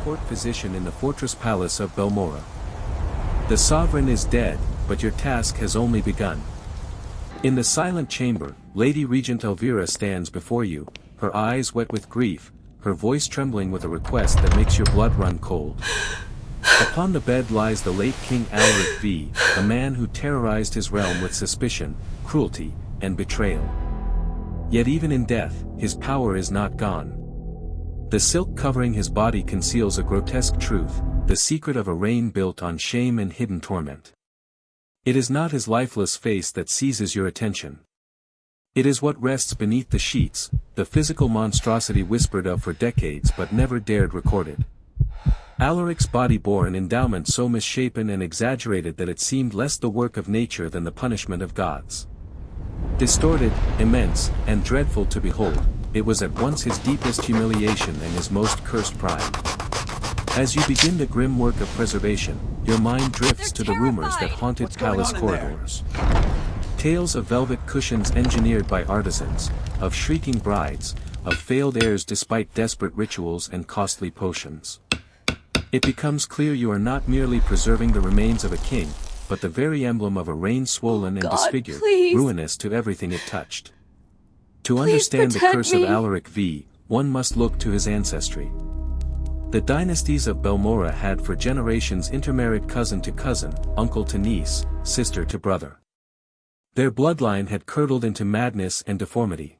court physician in the fortress palace of Belmora. The sovereign is dead, but your task has only begun. In the silent chamber, Lady Regent Elvira stands before you, her eyes wet with grief, her voice trembling with a request that makes your blood run cold. Upon the bed lies the late King Alaric V, a man who terrorized his realm with suspicion, cruelty, and betrayal. Yet even in death, his power is not gone. The silk covering his body conceals a grotesque truth, the secret of a reign built on shame and hidden torment. It is not his lifeless face that seizes your attention. It is what rests beneath the sheets, the physical monstrosity whispered of for decades but never dared recorded. Alaric's body bore an endowment so misshapen and exaggerated that it seemed less the work of nature than the punishment of gods. Distorted, immense, and dreadful to behold, it was at once his deepest humiliation and his most cursed pride. As you begin the grim work of preservation, your mind drifts to the rumors that haunted palace corridors. Tales of velvet cushions engineered by artisans, of shrieking brides, of failed heirs despite desperate rituals and costly potions. It becomes clear you are not merely preserving the remains of a king, but the very emblem of a reign swollen and disfigured, ruinous to everything it touched. To understand the curse of Alaric V, one must look to his ancestry. The dynasties of Belmora had for generations intermarried cousin to cousin, uncle to niece, sister to brother. Their bloodline had curdled into madness and deformity.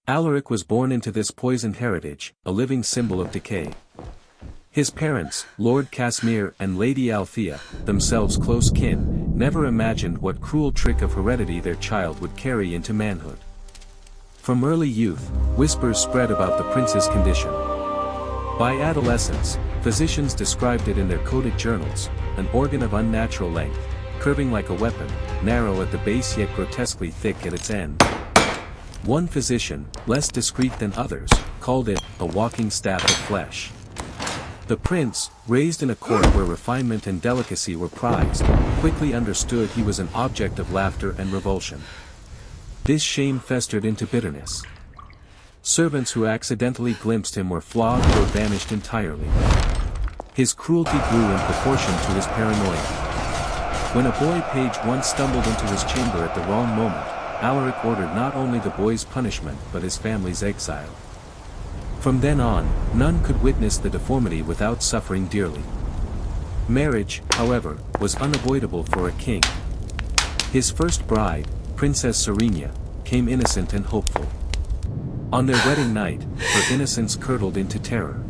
Alaric was born into this poisoned heritage, a living symbol of decay. His parents, Lord Casimir and Lady Althea, themselves close kin, never imagined what cruel trick of heredity their child would carry into manhood. From early youth, whispers spread about the prince's condition. By adolescence, physicians described it in their coded journals, an organ of unnatural length, curving like a weapon, narrow at the base yet grotesquely thick at its end. One physician, less discreet than others, called it a walking staff of flesh. The prince, raised in a court where refinement and delicacy were prized, quickly understood he was an object of laughter and revulsion. This shame festered into bitterness. Servants who accidentally glimpsed him were flogged or vanished entirely. His cruelty grew in proportion to his paranoia. When a boy page once stumbled into his chamber at the wrong moment, Alaric ordered not only the boy's punishment but his family's exile. From then on, none could witness the deformity without suffering dearly. Marriage, however, was unavoidable for a king. His first bride, Princess Serenia, came innocent and hopeful. On their wedding night, her innocence curdled into terror.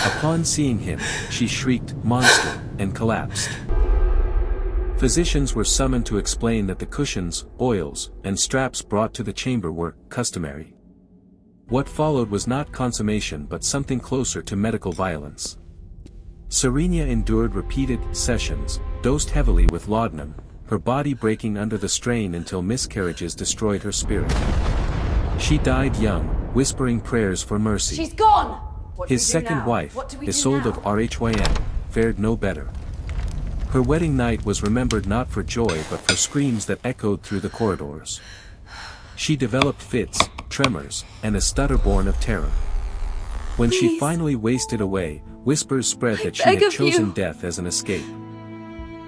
Upon seeing him, she shrieked, "Monster," and collapsed. Physicians were summoned to explain that the cushions, oils, and straps brought to the chamber were customary. What followed was not consummation but something closer to medical violence. Serenia endured repeated sessions, dosed heavily with laudanum, her body breaking under the strain until miscarriages destroyed her spirit. She died young, whispering prayers for mercy. She's gone! His second wife, Isolde of Rhyn, fared no better. Her wedding night was remembered not for joy but for screams that echoed through the corridors. She developed fits, tremors, and a stutter born of terror. When she finally wasted away, whispers spread that she had chosen death as an escape.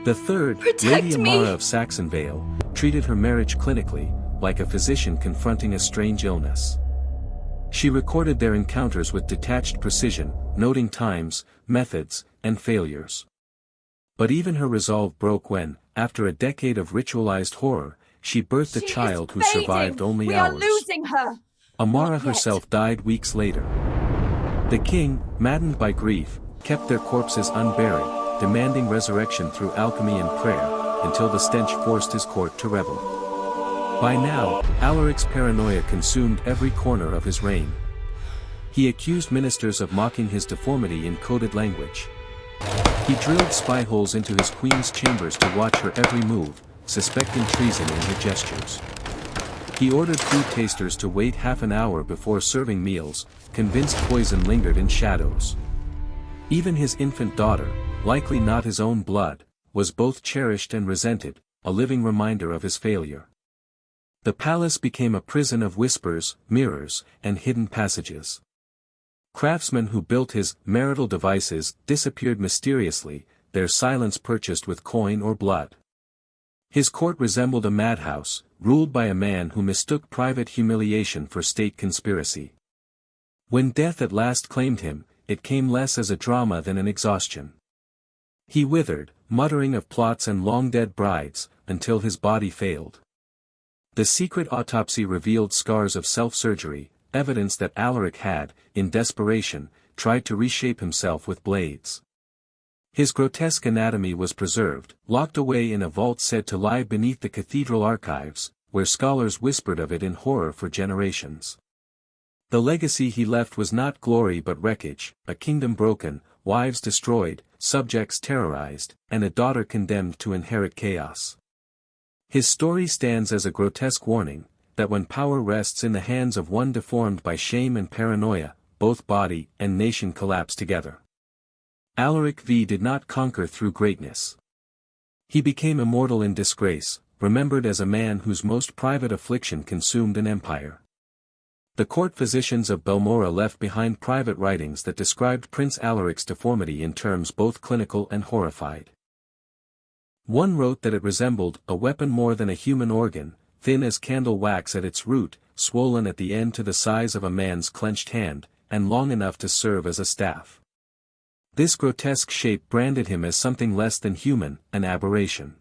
The third, Lady Amara of Saxonvale, treated her marriage clinically, like a physician confronting a strange illness. She recorded their encounters with detached precision, noting times, methods, and failures. But even her resolve broke when, after a decade of ritualized horror, she birthed a child who survived only hours. We are losing her! Amara herself died weeks later. The king, maddened by grief, kept their corpses unburied, demanding resurrection through alchemy and prayer, until the stench forced his court to revel. By now, Alaric's paranoia consumed every corner of his reign. He accused ministers of mocking his deformity in coded language. He drilled spy holes into his queen's chambers to watch her every move, suspecting treason in her gestures. He ordered food tasters to wait half an hour before serving meals, convinced poison lingered in shadows. Even his infant daughter, likely not his own blood, was both cherished and resented, a living reminder of his failure. The palace became a prison of whispers, mirrors, and hidden passages. Craftsmen who built his marital devices disappeared mysteriously, their silence purchased with coin or blood. His court resembled a madhouse, ruled by a man who mistook private humiliation for state conspiracy. When death at last claimed him, it came less as a drama than an exhaustion. He withered, muttering of plots and long-dead brides, until his body failed. The secret autopsy revealed scars of self-surgery, evidence that Alaric had, in desperation, tried to reshape himself with blades. His grotesque anatomy was preserved, locked away in a vault said to lie beneath the cathedral archives, where scholars whispered of it in horror for generations. The legacy he left was not glory but wreckage, a kingdom broken, wives destroyed, subjects terrorized, and a daughter condemned to inherit chaos. His story stands as a grotesque warning, that when power rests in the hands of one deformed by shame and paranoia, both body and nation collapse together. Alaric V did not conquer through greatness. He became immortal in disgrace, remembered as a man whose most private affliction consumed an empire. The court physicians of Balmora left behind private writings that described Prince Alaric's deformity in terms both clinical and horrified. One wrote that it resembled a weapon more than a human organ, thin as candle wax at its root, swollen at the end to the size of a man's clenched hand, and long enough to serve as a staff. This grotesque shape branded him as something less than human, an aberration.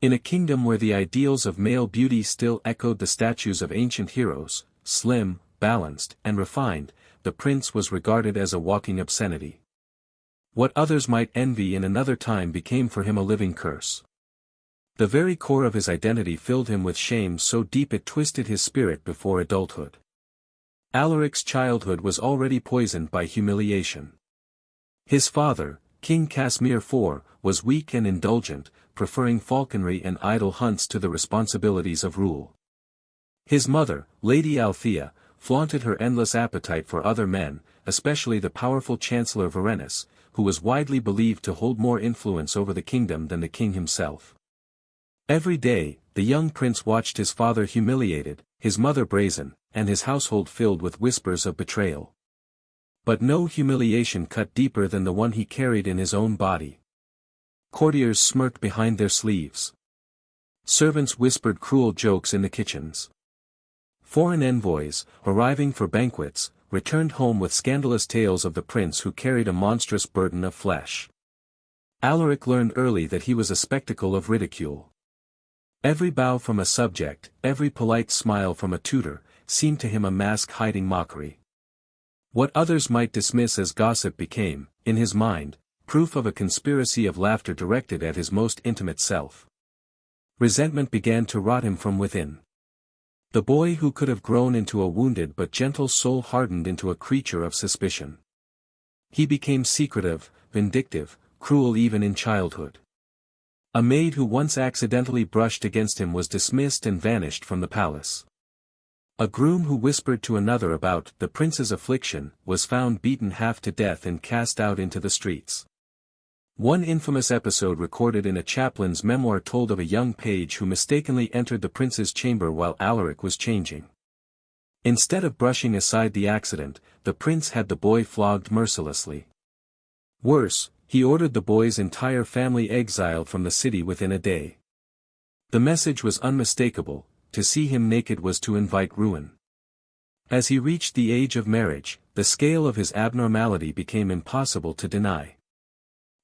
In a kingdom where the ideals of male beauty still echoed the statues of ancient heroes, slim, balanced, and refined, the prince was regarded as a walking obscenity. What others might envy in another time became for him a living curse. The very core of his identity filled him with shame so deep it twisted his spirit before adulthood. Alaric's childhood was already poisoned by humiliation. His father, King Casimir IV, was weak and indulgent, preferring falconry and idle hunts to the responsibilities of rule. His mother, Lady Althea, flaunted her endless appetite for other men, especially the powerful Chancellor Varenus, who was widely believed to hold more influence over the kingdom than the king himself. Every day, the young prince watched his father humiliated, his mother brazen, and his household filled with whispers of betrayal. But no humiliation cut deeper than the one he carried in his own body. Courtiers smirked behind their sleeves. Servants whispered cruel jokes in the kitchens. Foreign envoys, arriving for banquets, returned home with scandalous tales of the prince who carried a monstrous burden of flesh. Alaric learned early that he was a spectacle of ridicule. Every bow from a subject, every polite smile from a tutor, seemed to him a mask hiding mockery. What others might dismiss as gossip became, in his mind, proof of a conspiracy of laughter directed at his most intimate self. Resentment began to rot him from within. The boy who could have grown into a wounded but gentle soul hardened into a creature of suspicion. He became secretive, vindictive, cruel even in childhood. A maid who once accidentally brushed against him was dismissed and vanished from the palace. A groom who whispered to another about the prince's affliction was found beaten half to death and cast out into the streets. One infamous episode recorded in a chaplain's memoir told of a young page who mistakenly entered the prince's chamber while Alaric was changing. Instead of brushing aside the accident, the prince had the boy flogged mercilessly. Worse, he ordered the boy's entire family exiled from the city within a day. The message was unmistakable: to see him naked was to invite ruin. As he reached the age of marriage, the scale of his abnormality became impossible to deny.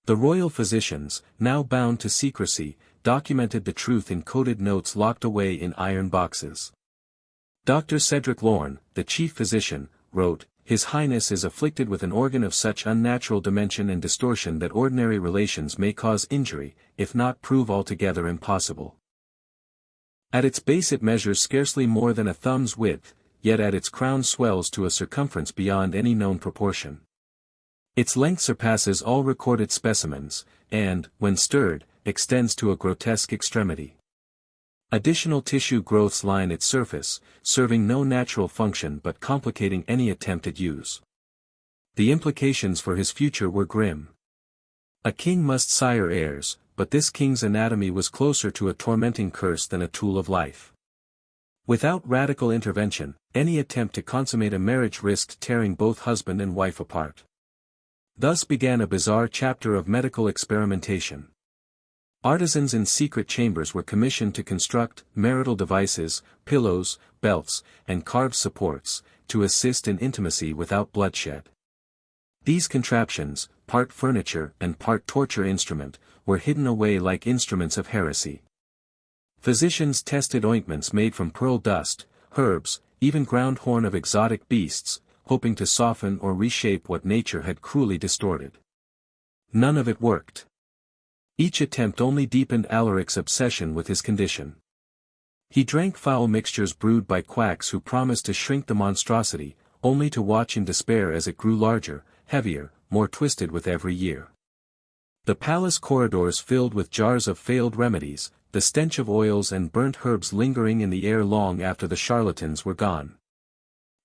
The royal physicians, now bound to secrecy, documented the truth in coded notes locked away in iron boxes. Dr. Cedric Lorne, the chief physician, wrote, "His Highness is afflicted with an organ of such unnatural dimension and distortion that ordinary relations may cause injury, if not prove altogether impossible. At its base it measures scarcely more than a thumb's width, yet at its crown swells to a circumference beyond any known proportion. Its length surpasses all recorded specimens, and, when stirred, extends to a grotesque extremity. Additional tissue growths line its surface, serving no natural function but complicating any attempt at use." The implications for his future were grim. A king must sire heirs, but this king's anatomy was closer to a tormenting curse than a tool of life. Without radical intervention, any attempt to consummate a marriage risked tearing both husband and wife apart. Thus began a bizarre chapter of medical experimentation. Artisans in secret chambers were commissioned to construct marital devices, pillows, belts, and carved supports, to assist in intimacy without bloodshed. These contraptions, part furniture and part torture instrument, were hidden away like instruments of heresy. Physicians tested ointments made from pearl dust, herbs, even ground horn of exotic beasts, hoping to soften or reshape what nature had cruelly distorted. None of it worked. Each attempt only deepened Alaric's obsession with his condition. He drank foul mixtures brewed by quacks who promised to shrink the monstrosity, only to watch in despair as it grew larger, heavier, more twisted with every year. The palace corridors filled with jars of failed remedies, the stench of oils and burnt herbs lingering in the air long after the charlatans were gone.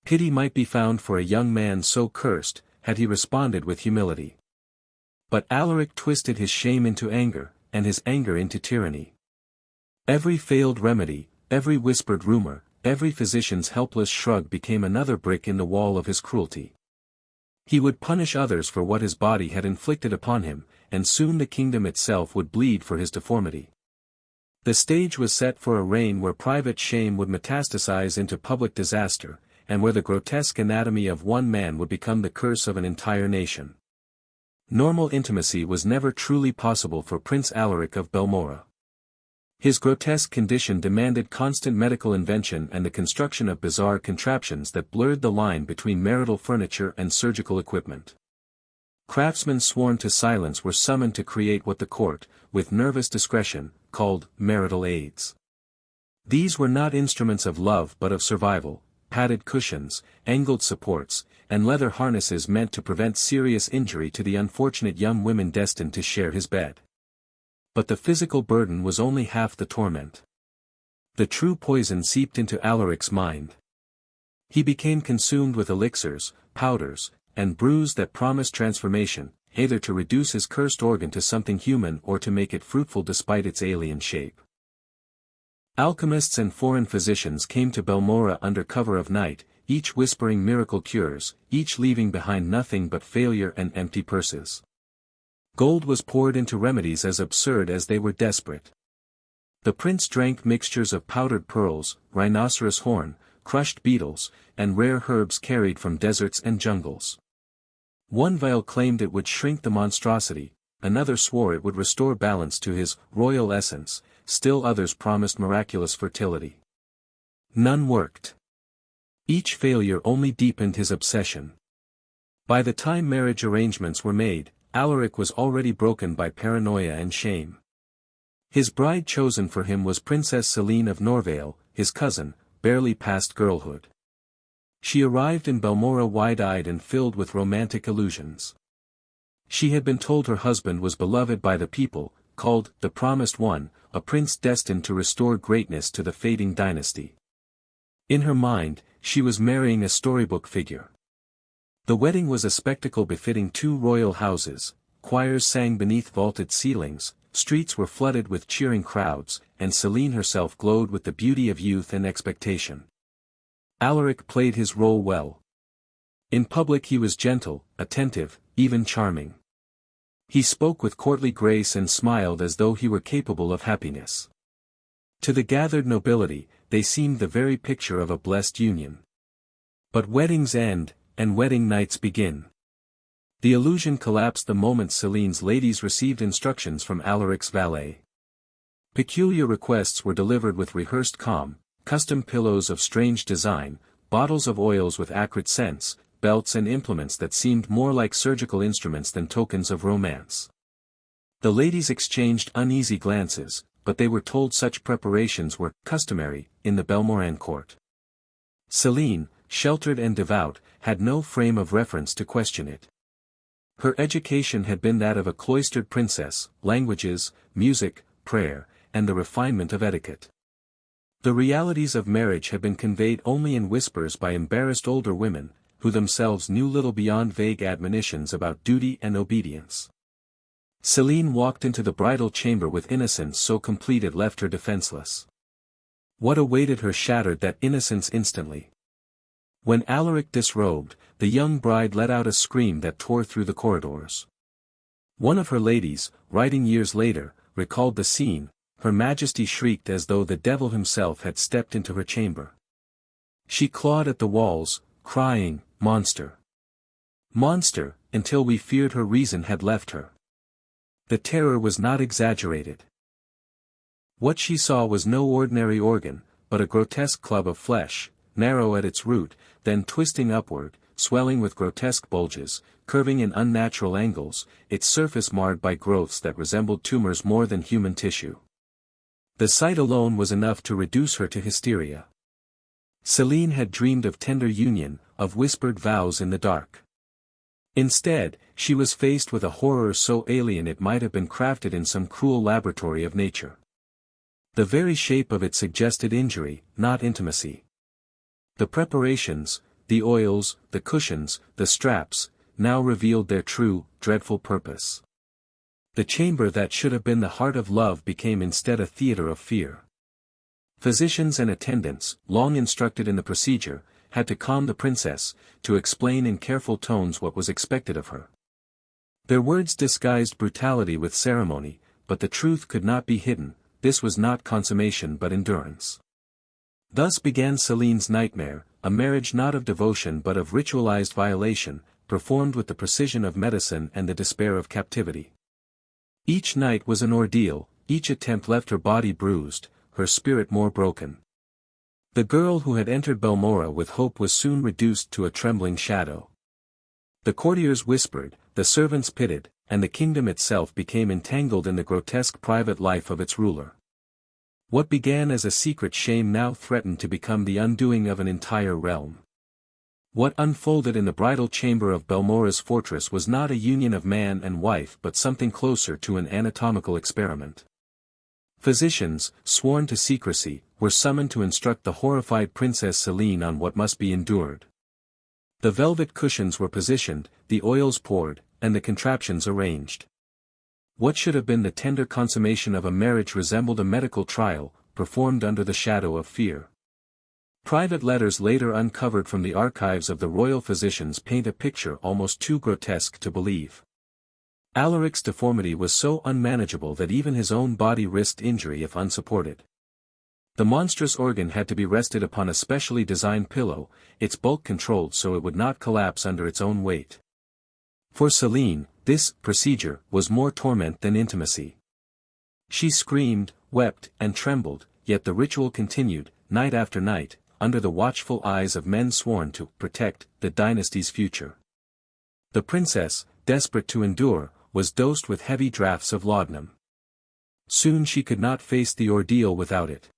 Pity might be found for a young man so cursed, had he responded with humility. But Alaric twisted his shame into anger, and his anger into tyranny. Every failed remedy, every whispered rumor, every physician's helpless shrug became another brick in the wall of his cruelty. He would punish others for what his body had inflicted upon him, and soon the kingdom itself would bleed for his deformity. The stage was set for a reign where private shame would metastasize into public disaster, and where the grotesque anatomy of one man would become the curse of an entire nation. Normal intimacy was never truly possible for Prince Alaric of Belmora. His grotesque condition demanded constant medical invention and the construction of bizarre contraptions that blurred the line between marital furniture and surgical equipment. Craftsmen sworn to silence were summoned to create what the court, with nervous discretion, called marital aids. These were not instruments of love but of survival, padded cushions, angled supports, and leather harnesses meant to prevent serious injury to the unfortunate young women destined to share his bed. But the physical burden was only half the torment. The true poison seeped into Alaric's mind. He became consumed with elixirs, powders, and brews that promised transformation, either to reduce his cursed organ to something human or to make it fruitful despite its alien shape. Alchemists and foreign physicians came to Belmora under cover of night, each whispering miracle cures, each leaving behind nothing but failure and empty purses. Gold was poured into remedies as absurd as they were desperate. The prince drank mixtures of powdered pearls, rhinoceros horn, crushed beetles, and rare herbs carried from deserts and jungles. One vial claimed it would shrink the monstrosity, another swore it would restore balance to his royal essence, still others promised miraculous fertility. None worked. Each failure only deepened his obsession. By the time marriage arrangements were made, Alaric was already broken by paranoia and shame. His bride chosen for him was Princess Celine of Norvale, his cousin, barely past girlhood. She arrived in Belmora wide-eyed and filled with romantic illusions. She had been told her husband was beloved by the people, called the Promised One, a prince destined to restore greatness to the fading dynasty. In her mind, she was marrying a storybook figure. The wedding was a spectacle befitting two royal houses, choirs sang beneath vaulted ceilings, streets were flooded with cheering crowds, and Celine herself glowed with the beauty of youth and expectation. Alaric played his role well. In public he was gentle, attentive, even charming. He spoke with courtly grace and smiled as though he were capable of happiness. To the gathered nobility, they seemed the very picture of a blessed union. But weddings end, and wedding nights begin. The illusion collapsed the moment Celine's ladies received instructions from Alaric's valet. Peculiar requests were delivered with rehearsed calm, custom pillows of strange design, bottles of oils with acrid scents, belts and implements that seemed more like surgical instruments than tokens of romance. The ladies exchanged uneasy glances, but they were told such preparations were customary in the Belmoran court. Celine, sheltered and devout, had no frame of reference to question it. Her education had been that of a cloistered princess, languages, music, prayer, and the refinement of etiquette. The realities of marriage had been conveyed only in whispers by embarrassed older women, who themselves knew little beyond vague admonitions about duty and obedience. Celine walked into the bridal chamber with innocence so complete it left her defenseless. What awaited her shattered that innocence instantly. When Alaric disrobed, the young bride let out a scream that tore through the corridors. One of her ladies, writing years later, recalled the scene. Her Majesty shrieked as though the devil himself had stepped into her chamber. She clawed at the walls, crying, "Monster! Monster!" until we feared her reason had left her. The terror was not exaggerated. What she saw was no ordinary organ, but a grotesque club of flesh, narrow at its root, then twisting upward, swelling with grotesque bulges, curving in unnatural angles, its surface marred by growths that resembled tumors more than human tissue. The sight alone was enough to reduce her to hysteria. Céline had dreamed of tender union, of whispered vows in the dark. Instead, she was faced with a horror so alien it might have been crafted in some cruel laboratory of nature. The very shape of it suggested injury, not intimacy. The preparations, the oils, the cushions, the straps, now revealed their true, dreadful purpose. The chamber that should have been the heart of love became instead a theater of fear. Physicians and attendants, long instructed in the procedure, had to calm the princess, to explain in careful tones what was expected of her. Their words disguised brutality with ceremony, but the truth could not be hidden. This was not consummation but endurance. Thus began Céline's nightmare, a marriage not of devotion but of ritualized violation, performed with the precision of medicine and the despair of captivity. Each night was an ordeal, each attempt left her body bruised, her spirit more broken. The girl who had entered Belmora with hope was soon reduced to a trembling shadow. The courtiers whispered, the servants pitted, and the kingdom itself became entangled in the grotesque private life of its ruler. What began as a secret shame now threatened to become the undoing of an entire realm. What unfolded in the bridal chamber of Belmora's fortress was not a union of man and wife but something closer to an anatomical experiment. Physicians, sworn to secrecy, were summoned to instruct the horrified Princess Céline on what must be endured. The velvet cushions were positioned, the oils poured, and the contraptions arranged. What should have been the tender consummation of a marriage resembled a medical trial, performed under the shadow of fear. Private letters later uncovered from the archives of the royal physicians paint a picture almost too grotesque to believe. Alaric's deformity was so unmanageable that even his own body risked injury if unsupported. The monstrous organ had to be rested upon a specially designed pillow, its bulk controlled so it would not collapse under its own weight. For Céline, this procedure was more torment than intimacy. She screamed, wept, and trembled, yet the ritual continued, night after night, under the watchful eyes of men sworn to protect the dynasty's future. The princess, desperate to endure, was dosed with heavy draughts of laudanum. Soon she could not face the ordeal without it.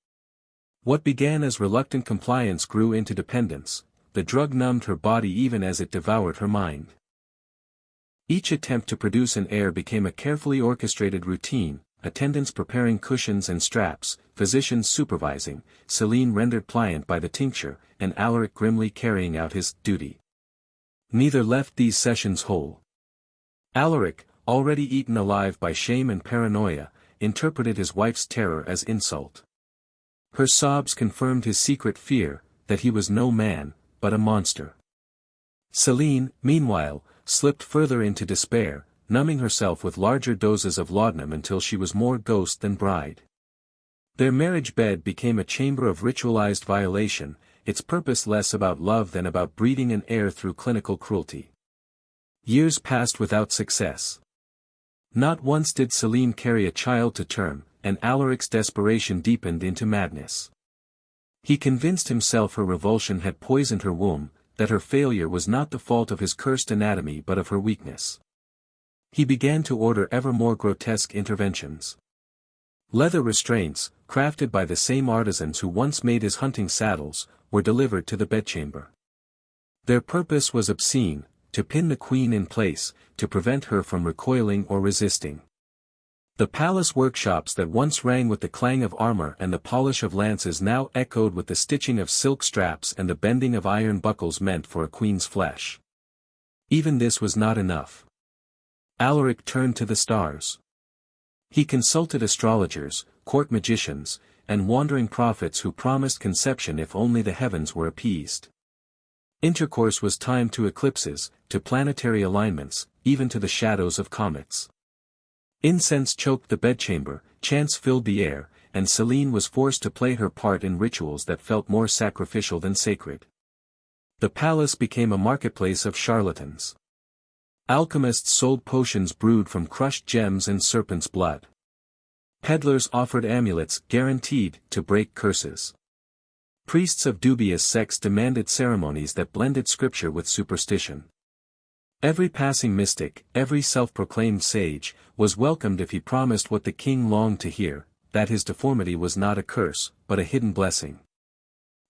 What began as reluctant compliance grew into dependence. The drug numbed her body even as it devoured her mind. Each attempt to produce an air became a carefully orchestrated routine, attendants preparing cushions and straps, physicians supervising, Céline rendered pliant by the tincture, and Alaric grimly carrying out his duty. Neither left these sessions whole. Alaric, already eaten alive by shame and paranoia, interpreted his wife's terror as insult. Her sobs confirmed his secret fear, that he was no man, but a monster. Céline, meanwhile, slipped further into despair, numbing herself with larger doses of laudanum until she was more ghost than bride. Their marriage bed became a chamber of ritualized violation, its purpose less about love than about breathing an air through clinical cruelty. Years passed without success. Not once did Céline carry a child to term, and Alaric's desperation deepened into madness. He convinced himself her revulsion had poisoned her womb, that her failure was not the fault of his cursed anatomy but of her weakness. He began to order ever more grotesque interventions. Leather restraints, crafted by the same artisans who once made his hunting saddles, were delivered to the bedchamber. Their purpose was obscene, to pin the queen in place, to prevent her from recoiling or resisting. The palace workshops that once rang with the clang of armor and the polish of lances now echoed with the stitching of silk straps and the bending of iron buckles meant for a queen's flesh. Even this was not enough. Alaric turned to the stars. He consulted astrologers, court magicians, and wandering prophets who promised conception if only the heavens were appeased. Intercourse was timed to eclipses, to planetary alignments, even to the shadows of comets. Incense choked the bedchamber, chants filled the air, and Selene was forced to play her part in rituals that felt more sacrificial than sacred. The palace became a marketplace of charlatans. Alchemists sold potions brewed from crushed gems and serpent's blood. Peddlers offered amulets guaranteed to break curses. Priests of dubious sects demanded ceremonies that blended scripture with superstition. Every passing mystic, every self-proclaimed sage, was welcomed if he promised what the king longed to hear, that his deformity was not a curse, but a hidden blessing.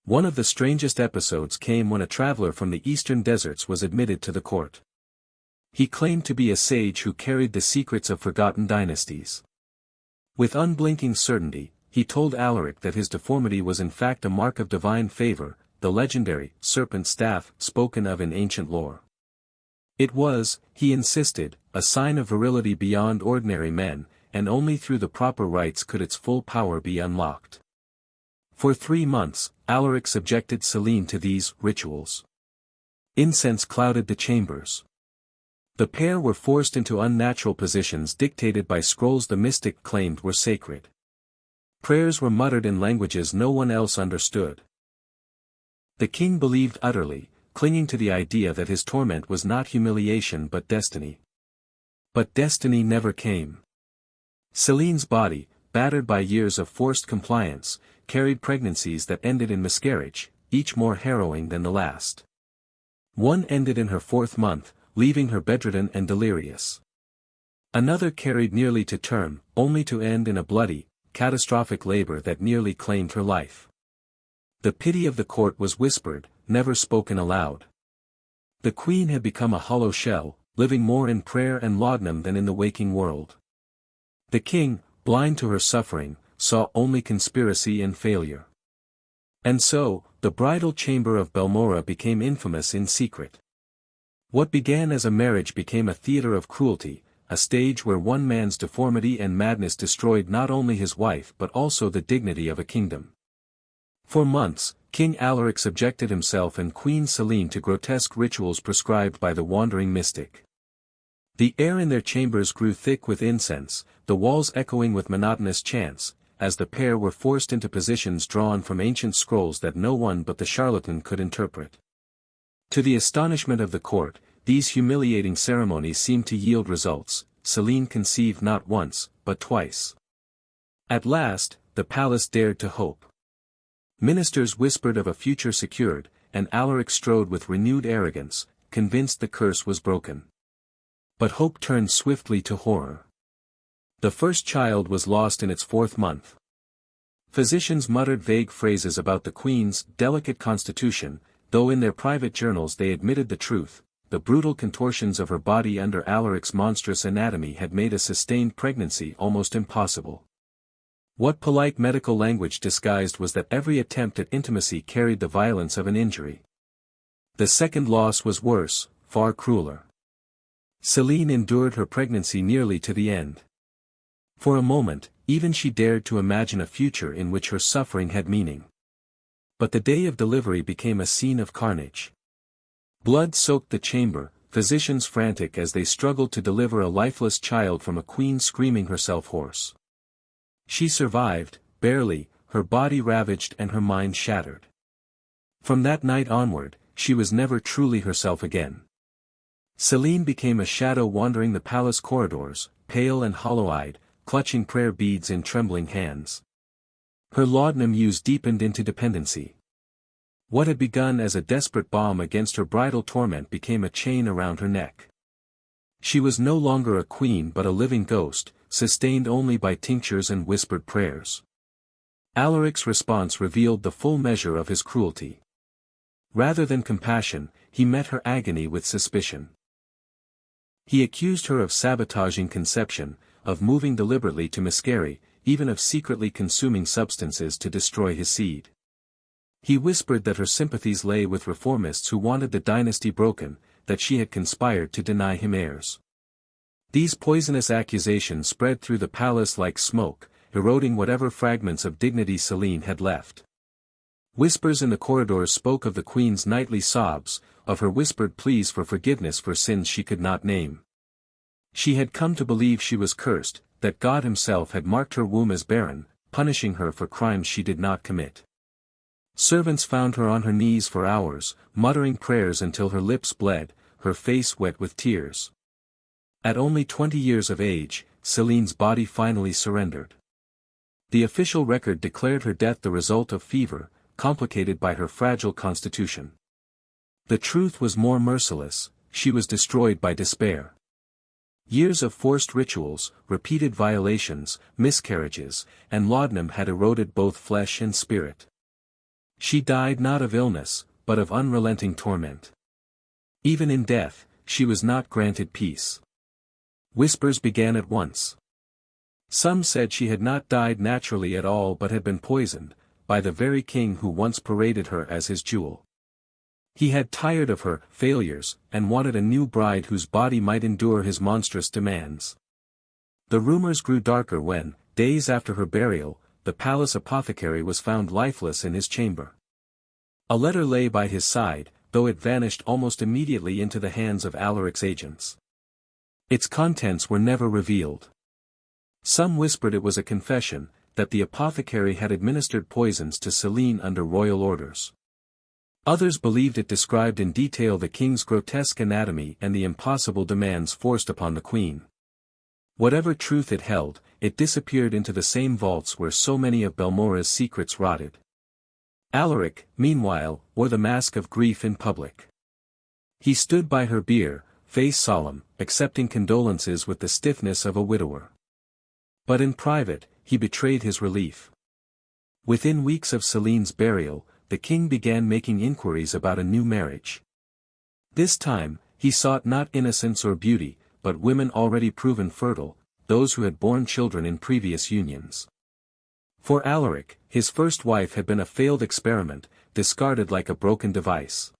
One of the strangest episodes came when a traveler from the eastern deserts was admitted to the court. He claimed to be a sage who carried the secrets of forgotten dynasties. With unblinking certainty, he told Alaric that his deformity was in fact a mark of divine favor, the legendary serpent staff spoken of in ancient lore. It was, he insisted, a sign of virility beyond ordinary men, and only through the proper rites could its full power be unlocked. For 3 months, Alaric subjected Selene to these rituals. Incense clouded the chambers. The pair were forced into unnatural positions dictated by scrolls the mystic claimed were sacred. Prayers were muttered in languages no one else understood. The king believed utterly, clinging to the idea that his torment was not humiliation but destiny. But destiny never came. Selene's body, battered by years of forced compliance, carried pregnancies that ended in miscarriage, each more harrowing than the last. One ended in her 4th month, leaving her bedridden and delirious. Another carried nearly to term, only to end in a bloody, catastrophic labor that nearly claimed her life. The pity of the court was whispered, never spoken aloud. The queen had become a hollow shell, living more in prayer and laudanum than in the waking world. The king, blind to her suffering, saw only conspiracy and failure. And so, the bridal chamber of Belmora became infamous in secret. What began as a marriage became a theater of cruelty, a stage where one man's deformity and madness destroyed not only his wife but also the dignity of a kingdom. For months, King Alaric subjected himself and Queen Selene to grotesque rituals prescribed by the wandering mystic. The air in their chambers grew thick with incense, the walls echoing with monotonous chants, as the pair were forced into positions drawn from ancient scrolls that no one but the charlatan could interpret. To the astonishment of the court, these humiliating ceremonies seemed to yield results. Selene conceived not once, but twice. At last, the palace dared to hope. Ministers whispered of a future secured, and Alaric strode with renewed arrogance, convinced the curse was broken. But hope turned swiftly to horror. The first child was lost in its 4th month. Physicians muttered vague phrases about the queen's delicate constitution, though in their private journals they admitted the truth. The brutal contortions of her body under Alaric's monstrous anatomy had made a sustained pregnancy almost impossible. What polite medical language disguised was that every attempt at intimacy carried the violence of an injury. The second loss was worse, far crueler. Selene endured her pregnancy nearly to the end. For a moment, even she dared to imagine a future in which her suffering had meaning. But the day of delivery became a scene of carnage. Blood soaked the chamber, physicians frantic as they struggled to deliver a lifeless child from a queen screaming herself hoarse. She survived, barely, her body ravaged and her mind shattered. From that night onward, she was never truly herself again. Selene became a shadow wandering the palace corridors, pale and hollow-eyed, clutching prayer beads in trembling hands. Her laudanum use deepened into dependency. What had begun as a desperate balm against her bridal torment became a chain around her neck. She was no longer a queen but a living ghost, sustained only by tinctures and whispered prayers. Alaric's response revealed the full measure of his cruelty. Rather than compassion, he met her agony with suspicion. He accused her of sabotaging conception, of moving deliberately to miscarry, even of secretly consuming substances to destroy his seed. He whispered that her sympathies lay with reformists who wanted the dynasty broken, that she had conspired to deny him heirs. These poisonous accusations spread through the palace like smoke, eroding whatever fragments of dignity Céline had left. Whispers in the corridors spoke of the queen's nightly sobs, of her whispered pleas for forgiveness for sins she could not name. She had come to believe she was cursed, that God himself had marked her womb as barren, punishing her for crimes she did not commit. Servants found her on her knees for hours, muttering prayers until her lips bled, her face wet with tears. At only 20 years of age, Céline's body finally surrendered. The official record declared her death the result of fever, complicated by her fragile constitution. The truth was more merciless: she was destroyed by despair. Years of forced rituals, repeated violations, miscarriages, and laudanum had eroded both flesh and spirit. She died not of illness, but of unrelenting torment. Even in death, she was not granted peace. Whispers began at once. Some said she had not died naturally at all but had been poisoned, by the very king who once paraded her as his jewel. He had tired of her failures, and wanted a new bride whose body might endure his monstrous demands. The rumors grew darker when, days after her burial, the palace apothecary was found lifeless in his chamber. A letter lay by his side, though it vanished almost immediately into the hands of Alaric's agents. Its contents were never revealed. Some whispered it was a confession, that the apothecary had administered poisons to Céline under royal orders. Others believed it described in detail the king's grotesque anatomy and the impossible demands forced upon the queen. Whatever truth it held, it disappeared into the same vaults where so many of Belmora's secrets rotted. Alaric, meanwhile, wore the mask of grief in public. He stood by her bier, face solemn, accepting condolences with the stiffness of a widower. But in private, he betrayed his relief. Within weeks of Céline's burial, the king began making inquiries about a new marriage. This time, he sought not innocence or beauty, but women already proven fertile, those who had borne children in previous unions. For Alaric, his first wife had been a failed experiment, discarded like a broken device.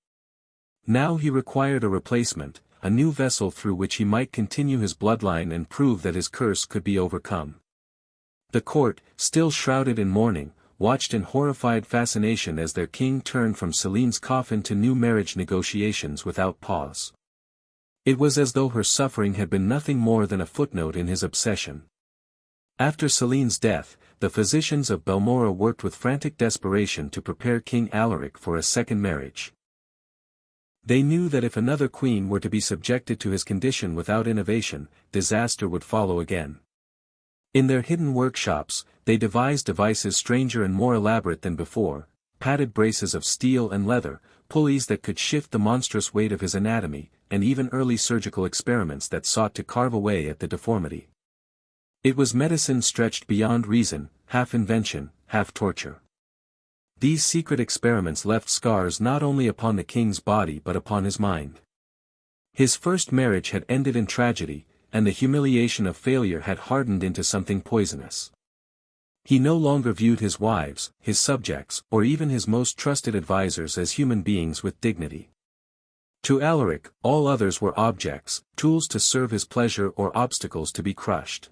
Now he required a replacement, a new vessel through which he might continue his bloodline and prove that his curse could be overcome. The court, still shrouded in mourning, watched in horrified fascination as their king turned from Céline's coffin to new marriage negotiations without pause. It was as though her suffering had been nothing more than a footnote in his obsession. After Céline's death, the physicians of Belmora worked with frantic desperation to prepare King Alaric for a second marriage. They knew that if another queen were to be subjected to his condition without innovation, disaster would follow again. In their hidden workshops, they devised devices stranger and more elaborate than before, padded braces of steel and leather, pulleys that could shift the monstrous weight of his anatomy, and even early surgical experiments that sought to carve away at the deformity. It was medicine stretched beyond reason, half invention, half torture. These secret experiments left scars not only upon the king's body but upon his mind. His first marriage had ended in tragedy, and the humiliation of failure had hardened into something poisonous. He no longer viewed his wives, his subjects, or even his most trusted advisers as human beings with dignity. To Alaric, all others were objects, tools to serve his pleasure or obstacles to be crushed.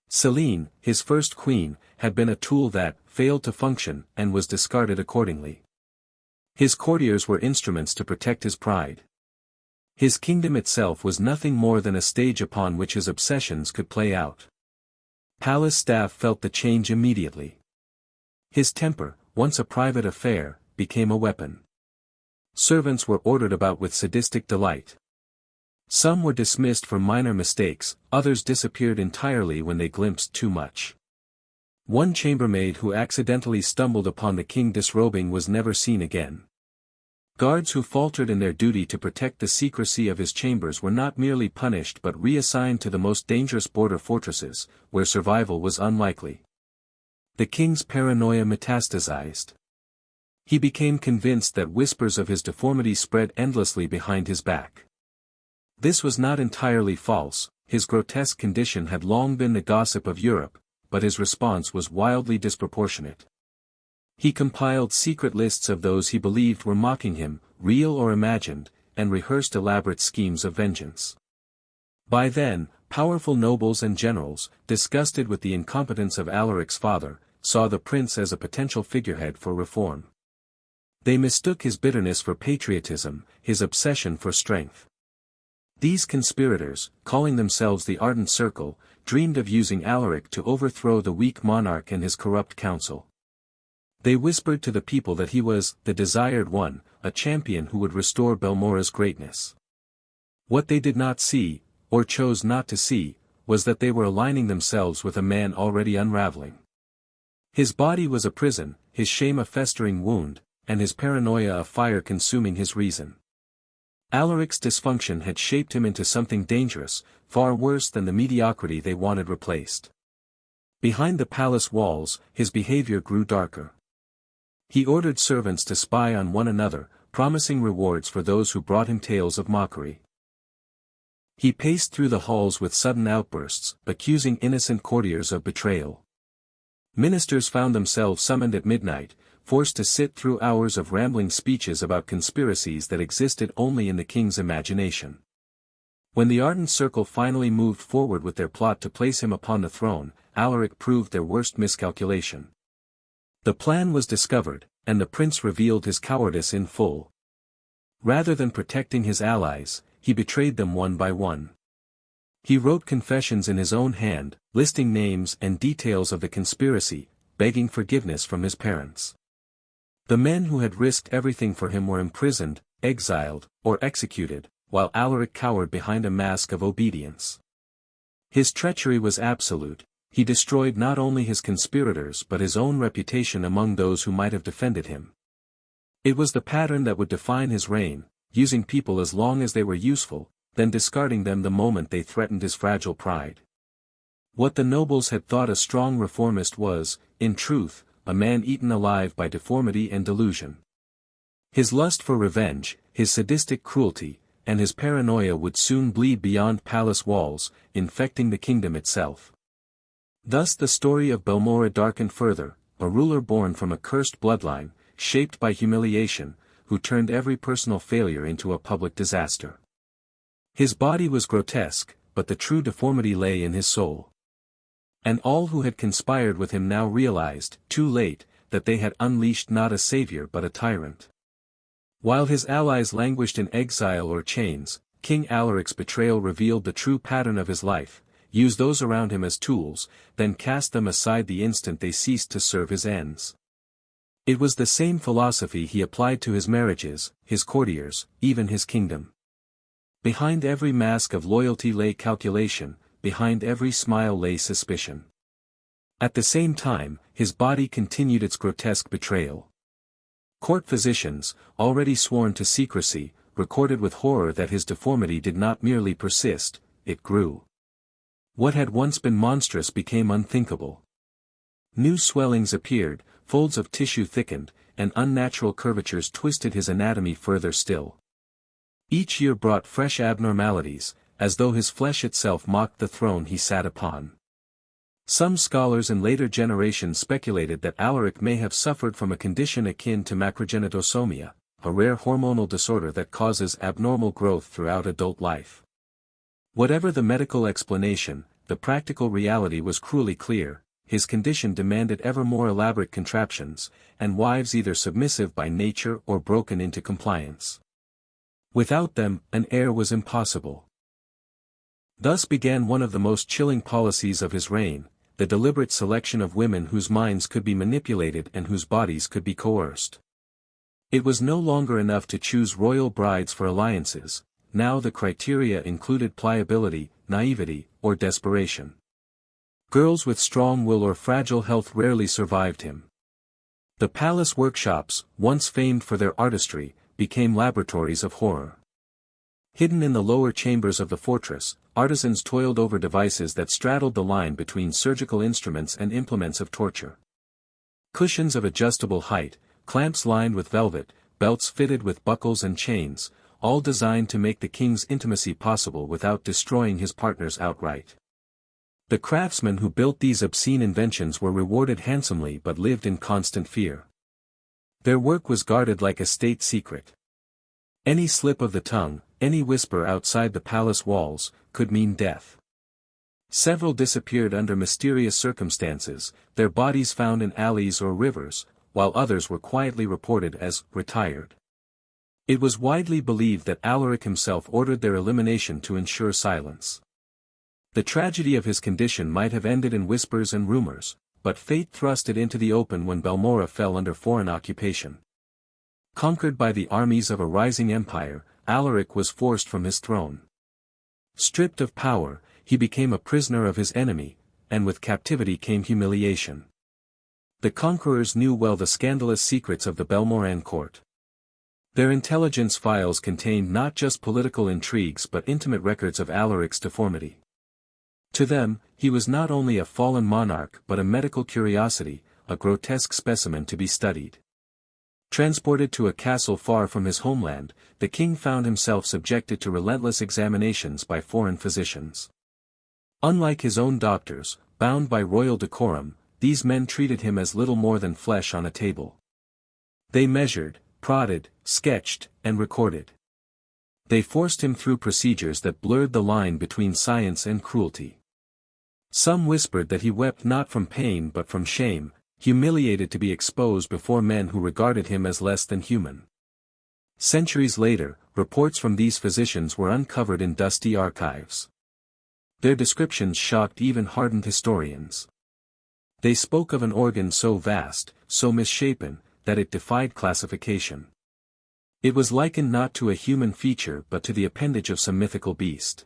Céline, his first queen, had been a tool that failed to function and was discarded accordingly. His courtiers were instruments to protect his pride. His kingdom itself was nothing more than a stage upon which his obsessions could play out. Palace staff felt the change immediately. His temper, once a private affair, became a weapon. Servants were ordered about with sadistic delight. Some were dismissed for minor mistakes, others disappeared entirely when they glimpsed too much. One chambermaid who accidentally stumbled upon the king disrobing was never seen again. Guards who faltered in their duty to protect the secrecy of his chambers were not merely punished but reassigned to the most dangerous border fortresses, where survival was unlikely. The king's paranoia metastasized. He became convinced that whispers of his deformity spread endlessly behind his back. This was not entirely false, his grotesque condition had long been the gossip of Europe, but his response was wildly disproportionate. He compiled secret lists of those he believed were mocking him, real or imagined, and rehearsed elaborate schemes of vengeance. By then, Powerful nobles and generals, disgusted with the incompetence of Alaric's father, saw the prince as a potential figurehead for reform. They mistook his bitterness for patriotism, his obsession for strength. These conspirators, calling themselves the Ardent Circle, dreamed of using Alaric to overthrow the weak monarch and his corrupt council. They whispered to the people that he was the desired one, a champion who would restore Balmora's greatness. What they did not see, or chose not to see, was that they were aligning themselves with a man already unraveling. His body was a prison, his shame a festering wound, and his paranoia a fire consuming his reason. Alaric's dysfunction had shaped him into something dangerous, far worse than the mediocrity they wanted replaced. Behind the palace walls, his behavior grew darker. He ordered servants to spy on one another, promising rewards for those who brought him tales of mockery. He paced through the halls with sudden outbursts, accusing innocent courtiers of betrayal. Ministers found themselves summoned at midnight, forced to sit through hours of rambling speeches about conspiracies that existed only in the king's imagination. When the Ardent Circle finally moved forward with their plot to place him upon the throne, Alaric proved their worst miscalculation. The plan was discovered, and the prince revealed his cowardice in full. Rather than protecting his allies, he betrayed them one by one. He wrote confessions in his own hand, listing names and details of the conspiracy, begging forgiveness from his parents. The men who had risked everything for him were imprisoned, exiled, or executed, while Alaric cowered behind a mask of obedience. His treachery was absolute. He destroyed not only his conspirators but his own reputation among those who might have defended him. It was the pattern that would define his reign, using people as long as they were useful, then discarding them the moment they threatened his fragile pride. What the nobles had thought a strong reformist was, in truth, a man eaten alive by deformity and delusion. His lust for revenge, his sadistic cruelty, and his paranoia would soon bleed beyond palace walls, infecting the kingdom itself. Thus the story of Balmora darkened further, a ruler born from a cursed bloodline, shaped by humiliation, who turned every personal failure into a public disaster. His body was grotesque, but the true deformity lay in his soul. And all who had conspired with him now realized, too late, that they had unleashed not a savior but a tyrant. While his allies languished in exile or chains, King Alaric's betrayal revealed the true pattern of his life: use those around him as tools, then cast them aside the instant they ceased to serve his ends. It was the same philosophy he applied to his marriages, his courtiers, even his kingdom. Behind every mask of loyalty lay calculation, behind every smile lay suspicion. At the same time, his body continued its grotesque betrayal. Court physicians, already sworn to secrecy, recorded with horror that his deformity did not merely persist, it grew. What had once been monstrous became unthinkable. New swellings appeared, folds of tissue thickened, and unnatural curvatures twisted his anatomy further still. Each year brought fresh abnormalities, as though his flesh itself mocked the throne he sat upon. Some scholars in later generations speculated that Alaric may have suffered from a condition akin to macrogenitosomia, a rare hormonal disorder that causes abnormal growth throughout adult life. Whatever the medical explanation, the practical reality was cruelly clear: his condition demanded ever more elaborate contraptions, and wives either submissive by nature or broken into compliance. Without them, an heir was impossible. Thus began one of the most chilling policies of his reign: the deliberate selection of women whose minds could be manipulated and whose bodies could be coerced. It was no longer enough to choose royal brides for alliances. Now the criteria included pliability, naivety, or desperation. Girls with strong will or fragile health rarely survived him. The palace workshops, once famed for their artistry, became laboratories of horror. Hidden in the lower chambers of the fortress, artisans toiled over devices that straddled the line between surgical instruments and implements of torture. Cushions of adjustable height, clamps lined with velvet, belts fitted with buckles and chains, all designed to make the king's intimacy possible without destroying his partners outright. The craftsmen who built these obscene inventions were rewarded handsomely but lived in constant fear. Their work was guarded like a state secret. Any slip of the tongue, any whisper outside the palace walls, could mean death. Several disappeared under mysterious circumstances, their bodies found in alleys or rivers, while others were quietly reported as retired. It was widely believed that Alaric himself ordered their elimination to ensure silence. The tragedy of his condition might have ended in whispers and rumors, but fate thrust it into the open when Balmora fell under foreign occupation. Conquered by the armies of a rising empire, Alaric was forced from his throne. Stripped of power, he became a prisoner of his enemy, and with captivity came humiliation. The conquerors knew well the scandalous secrets of the Balmoran court. Their intelligence files contained not just political intrigues but intimate records of Alaric's deformity. To them, he was not only a fallen monarch but a medical curiosity, a grotesque specimen to be studied. Transported to a castle far from his homeland, the king found himself subjected to relentless examinations by foreign physicians. Unlike his own doctors, bound by royal decorum, these men treated him as little more than flesh on a table. They measured, prodded, sketched, and recorded. They forced him through procedures that blurred the line between science and cruelty. Some whispered that he wept not from pain but from shame, humiliated to be exposed before men who regarded him as less than human. Centuries later, reports from these physicians were uncovered in dusty archives. Their descriptions shocked even hardened historians. They spoke of an organ so vast, so misshapen, that it defied classification. It was likened not to a human feature but to the appendage of some mythical beast.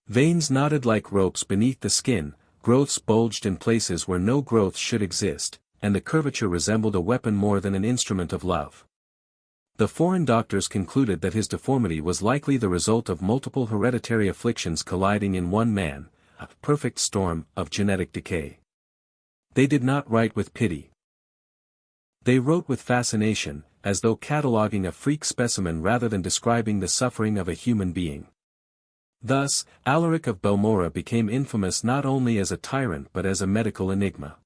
Veins knotted like ropes beneath the skin, growths bulged in places where no growth should exist, and the curvature resembled a weapon more than an instrument of love. The foreign doctors concluded that his deformity was likely the result of multiple hereditary afflictions colliding in one man, a perfect storm of genetic decay. They did not write with pity. They wrote with fascination, as though cataloguing a freak specimen rather than describing the suffering of a human being. Thus, Alaric of Balmora became infamous not only as a tyrant but as a medical enigma.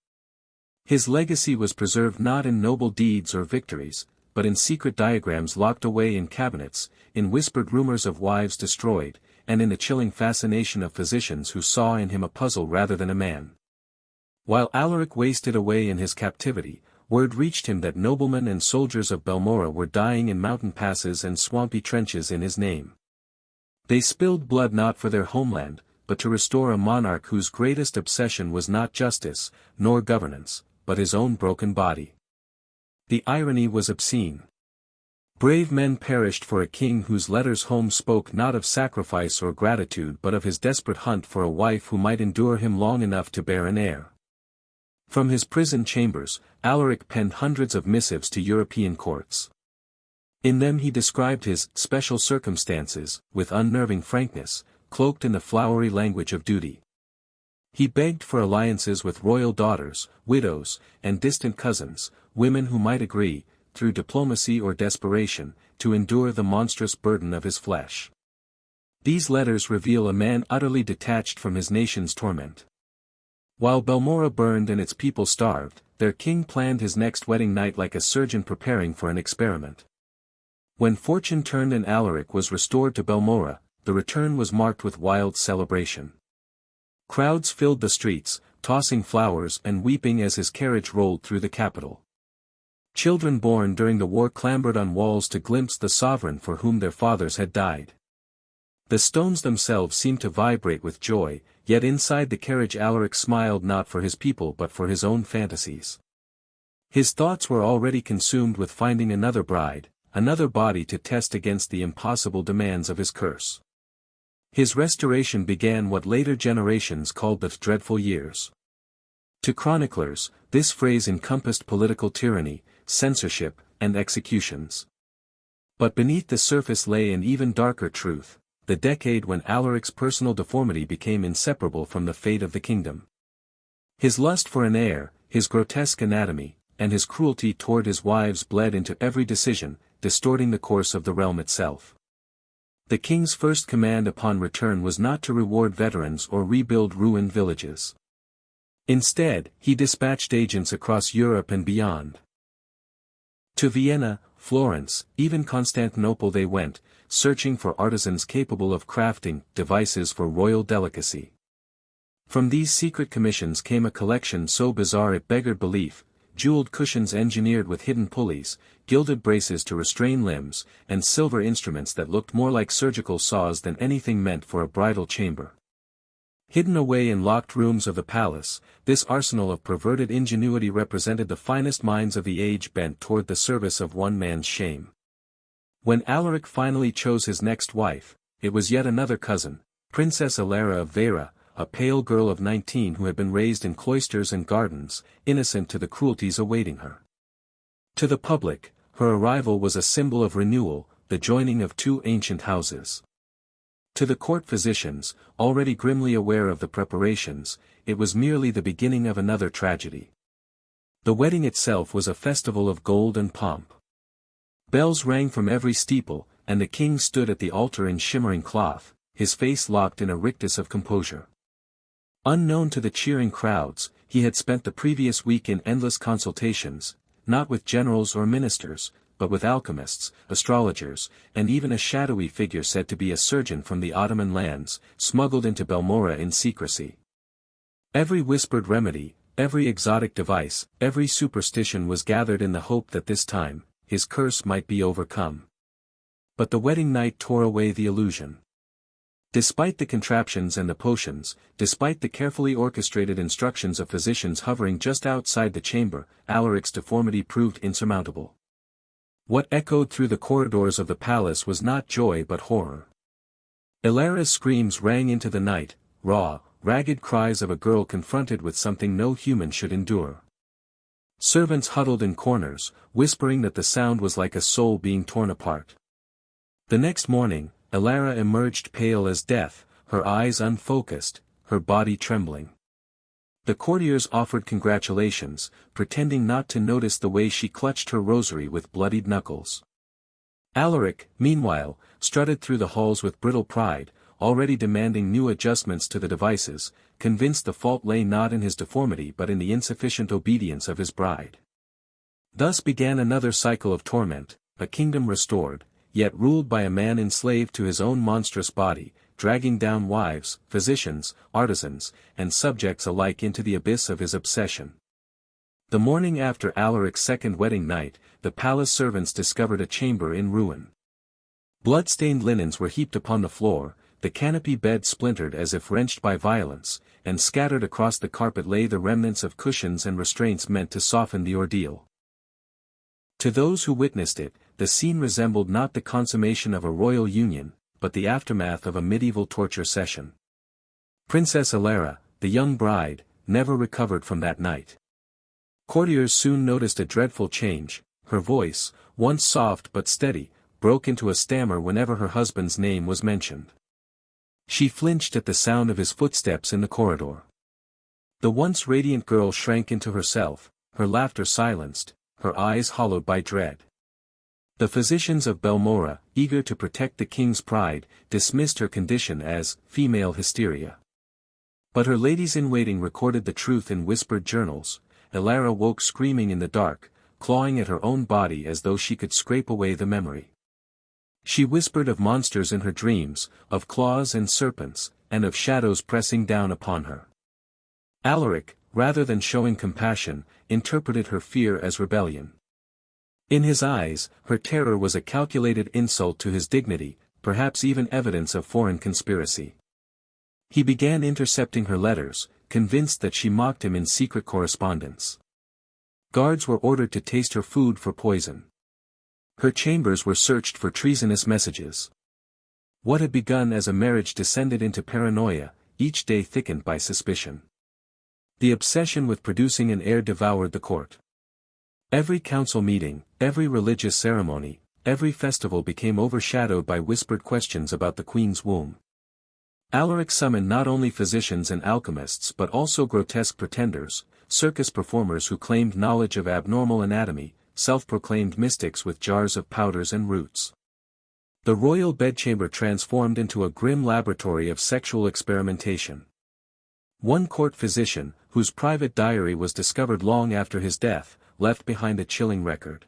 His legacy was preserved not in noble deeds or victories, but in secret diagrams locked away in cabinets, in whispered rumors of wives destroyed, and in the chilling fascination of physicians who saw in him a puzzle rather than a man. While Alaric wasted away in his captivity, word reached him that noblemen and soldiers of Balmora were dying in mountain passes and swampy trenches in his name. They spilled blood not for their homeland, but to restore a monarch whose greatest obsession was not justice, nor governance, but his own broken body. The irony was obscene. Brave men perished for a king whose letters home spoke not of sacrifice or gratitude but of his desperate hunt for a wife who might endure him long enough to bear an heir. From his prison chambers, Alaric penned hundreds of missives to European courts. In them he described his special circumstances, with unnerving frankness, cloaked in the flowery language of duty. He begged for alliances with royal daughters, widows, and distant cousins, women who might agree, through diplomacy or desperation, to endure the monstrous burden of his flesh. These letters reveal a man utterly detached from his nation's torment. While Balmora burned and its people starved, their king planned his next wedding night like a surgeon preparing for an experiment. When fortune turned and Alaric was restored to Balmora, the return was marked with wild celebration. Crowds filled the streets, tossing flowers and weeping as his carriage rolled through the capital. Children born during the war clambered on walls to glimpse the sovereign for whom their fathers had died. The stones themselves seemed to vibrate with joy, yet inside the carriage Alaric smiled not for his people but for his own fantasies. His thoughts were already consumed with finding another bride, another body to test against the impossible demands of his curse. His restoration began what later generations called the dreadful years. To chroniclers, this phrase encompassed political tyranny, censorship, and executions. But beneath the surface lay an even darker truth, the decade when Alaric's personal deformity became inseparable from the fate of the kingdom. His lust for an heir, his grotesque anatomy, and his cruelty toward his wives bled into every decision, distorting the course of the realm itself. The king's first command upon return was not to reward veterans or rebuild ruined villages. Instead, he dispatched agents across Europe and beyond. To Vienna, Florence, even Constantinople they went, searching for artisans capable of crafting devices for royal delicacy. From these secret commissions came a collection so bizarre it beggared belief: jeweled cushions engineered with hidden pulleys, gilded braces to restrain limbs, and silver instruments that looked more like surgical saws than anything meant for a bridal chamber. Hidden away in locked rooms of the palace, this arsenal of perverted ingenuity represented the finest minds of the age bent toward the service of one man's shame. When Alaric finally chose his next wife, it was yet another cousin, Princess Alara of Vera, a pale girl of 19 who had been raised in cloisters and gardens, innocent to the cruelties awaiting her. To the public, her arrival was a symbol of renewal, the joining of two ancient houses. To the court physicians, already grimly aware of the preparations, it was merely the beginning of another tragedy. The wedding itself was a festival of gold and pomp. Bells rang from every steeple, and the king stood at the altar in shimmering cloth, his face locked in a rictus of composure. Unknown to the cheering crowds, he had spent the previous week in endless consultations, not with generals or ministers, but with alchemists, astrologers, and even a shadowy figure said to be a surgeon from the Ottoman lands, smuggled into Balmora in secrecy. Every whispered remedy, every exotic device, every superstition was gathered in the hope that this time, his curse might be overcome. But the wedding night tore away the illusion. Despite the contraptions and the potions, despite the carefully orchestrated instructions of physicians hovering just outside the chamber, Alaric's deformity proved insurmountable. What echoed through the corridors of the palace was not joy but horror. Alara's screams rang into the night, raw, ragged cries of a girl confronted with something no human should endure. Servants huddled in corners, whispering that the sound was like a soul being torn apart. The next morning, Alara emerged pale as death, her eyes unfocused, her body trembling. The courtiers offered congratulations, pretending not to notice the way she clutched her rosary with bloodied knuckles. Alaric, meanwhile, strutted through the halls with brittle pride, already demanding new adjustments to the devices, convinced the fault lay not in his deformity but in the insufficient obedience of his bride. Thus began another cycle of torment, a kingdom restored, yet ruled by a man enslaved to his own monstrous body, dragging down wives, physicians, artisans, and subjects alike into the abyss of his obsession. The morning after Alaric's second wedding night, the palace servants discovered a chamber in ruin. Blood-stained linens were heaped upon the floor, the canopy bed splintered as if wrenched by violence, and scattered across the carpet lay the remnants of cushions and restraints meant to soften the ordeal. To those who witnessed it, the scene resembled not the consummation of a royal union, but the aftermath of a medieval torture session. Princess Alara, the young bride, never recovered from that night. Courtiers soon noticed a dreadful change: her voice, once soft but steady, broke into a stammer whenever her husband's name was mentioned. She flinched at the sound of his footsteps in the corridor. The once radiant girl shrank into herself, her laughter silenced, her eyes hollowed by dread. The physicians of Balmora, eager to protect the king's pride, dismissed her condition as female hysteria. But her ladies-in-waiting recorded the truth in whispered journals. Alara woke screaming in the dark, clawing at her own body as though she could scrape away the memory. She whispered of monsters in her dreams, of claws and serpents, and of shadows pressing down upon her. Alaric, rather than showing compassion, interpreted her fear as rebellion. In his eyes, her terror was a calculated insult to his dignity, perhaps even evidence of foreign conspiracy. He began intercepting her letters, convinced that she mocked him in secret correspondence. Guards were ordered to taste her food for poison. Her chambers were searched for treasonous messages. What had begun as a marriage descended into paranoia, each day thickened by suspicion. The obsession with producing an heir devoured the court. Every council meeting, every religious ceremony, every festival became overshadowed by whispered questions about the queen's womb. Alaric summoned not only physicians and alchemists but also grotesque pretenders, circus performers who claimed knowledge of abnormal anatomy, self-proclaimed mystics with jars of powders and roots. The royal bedchamber transformed into a grim laboratory of sexual experimentation. One court physician, whose private diary was discovered long after his death, left behind a chilling record.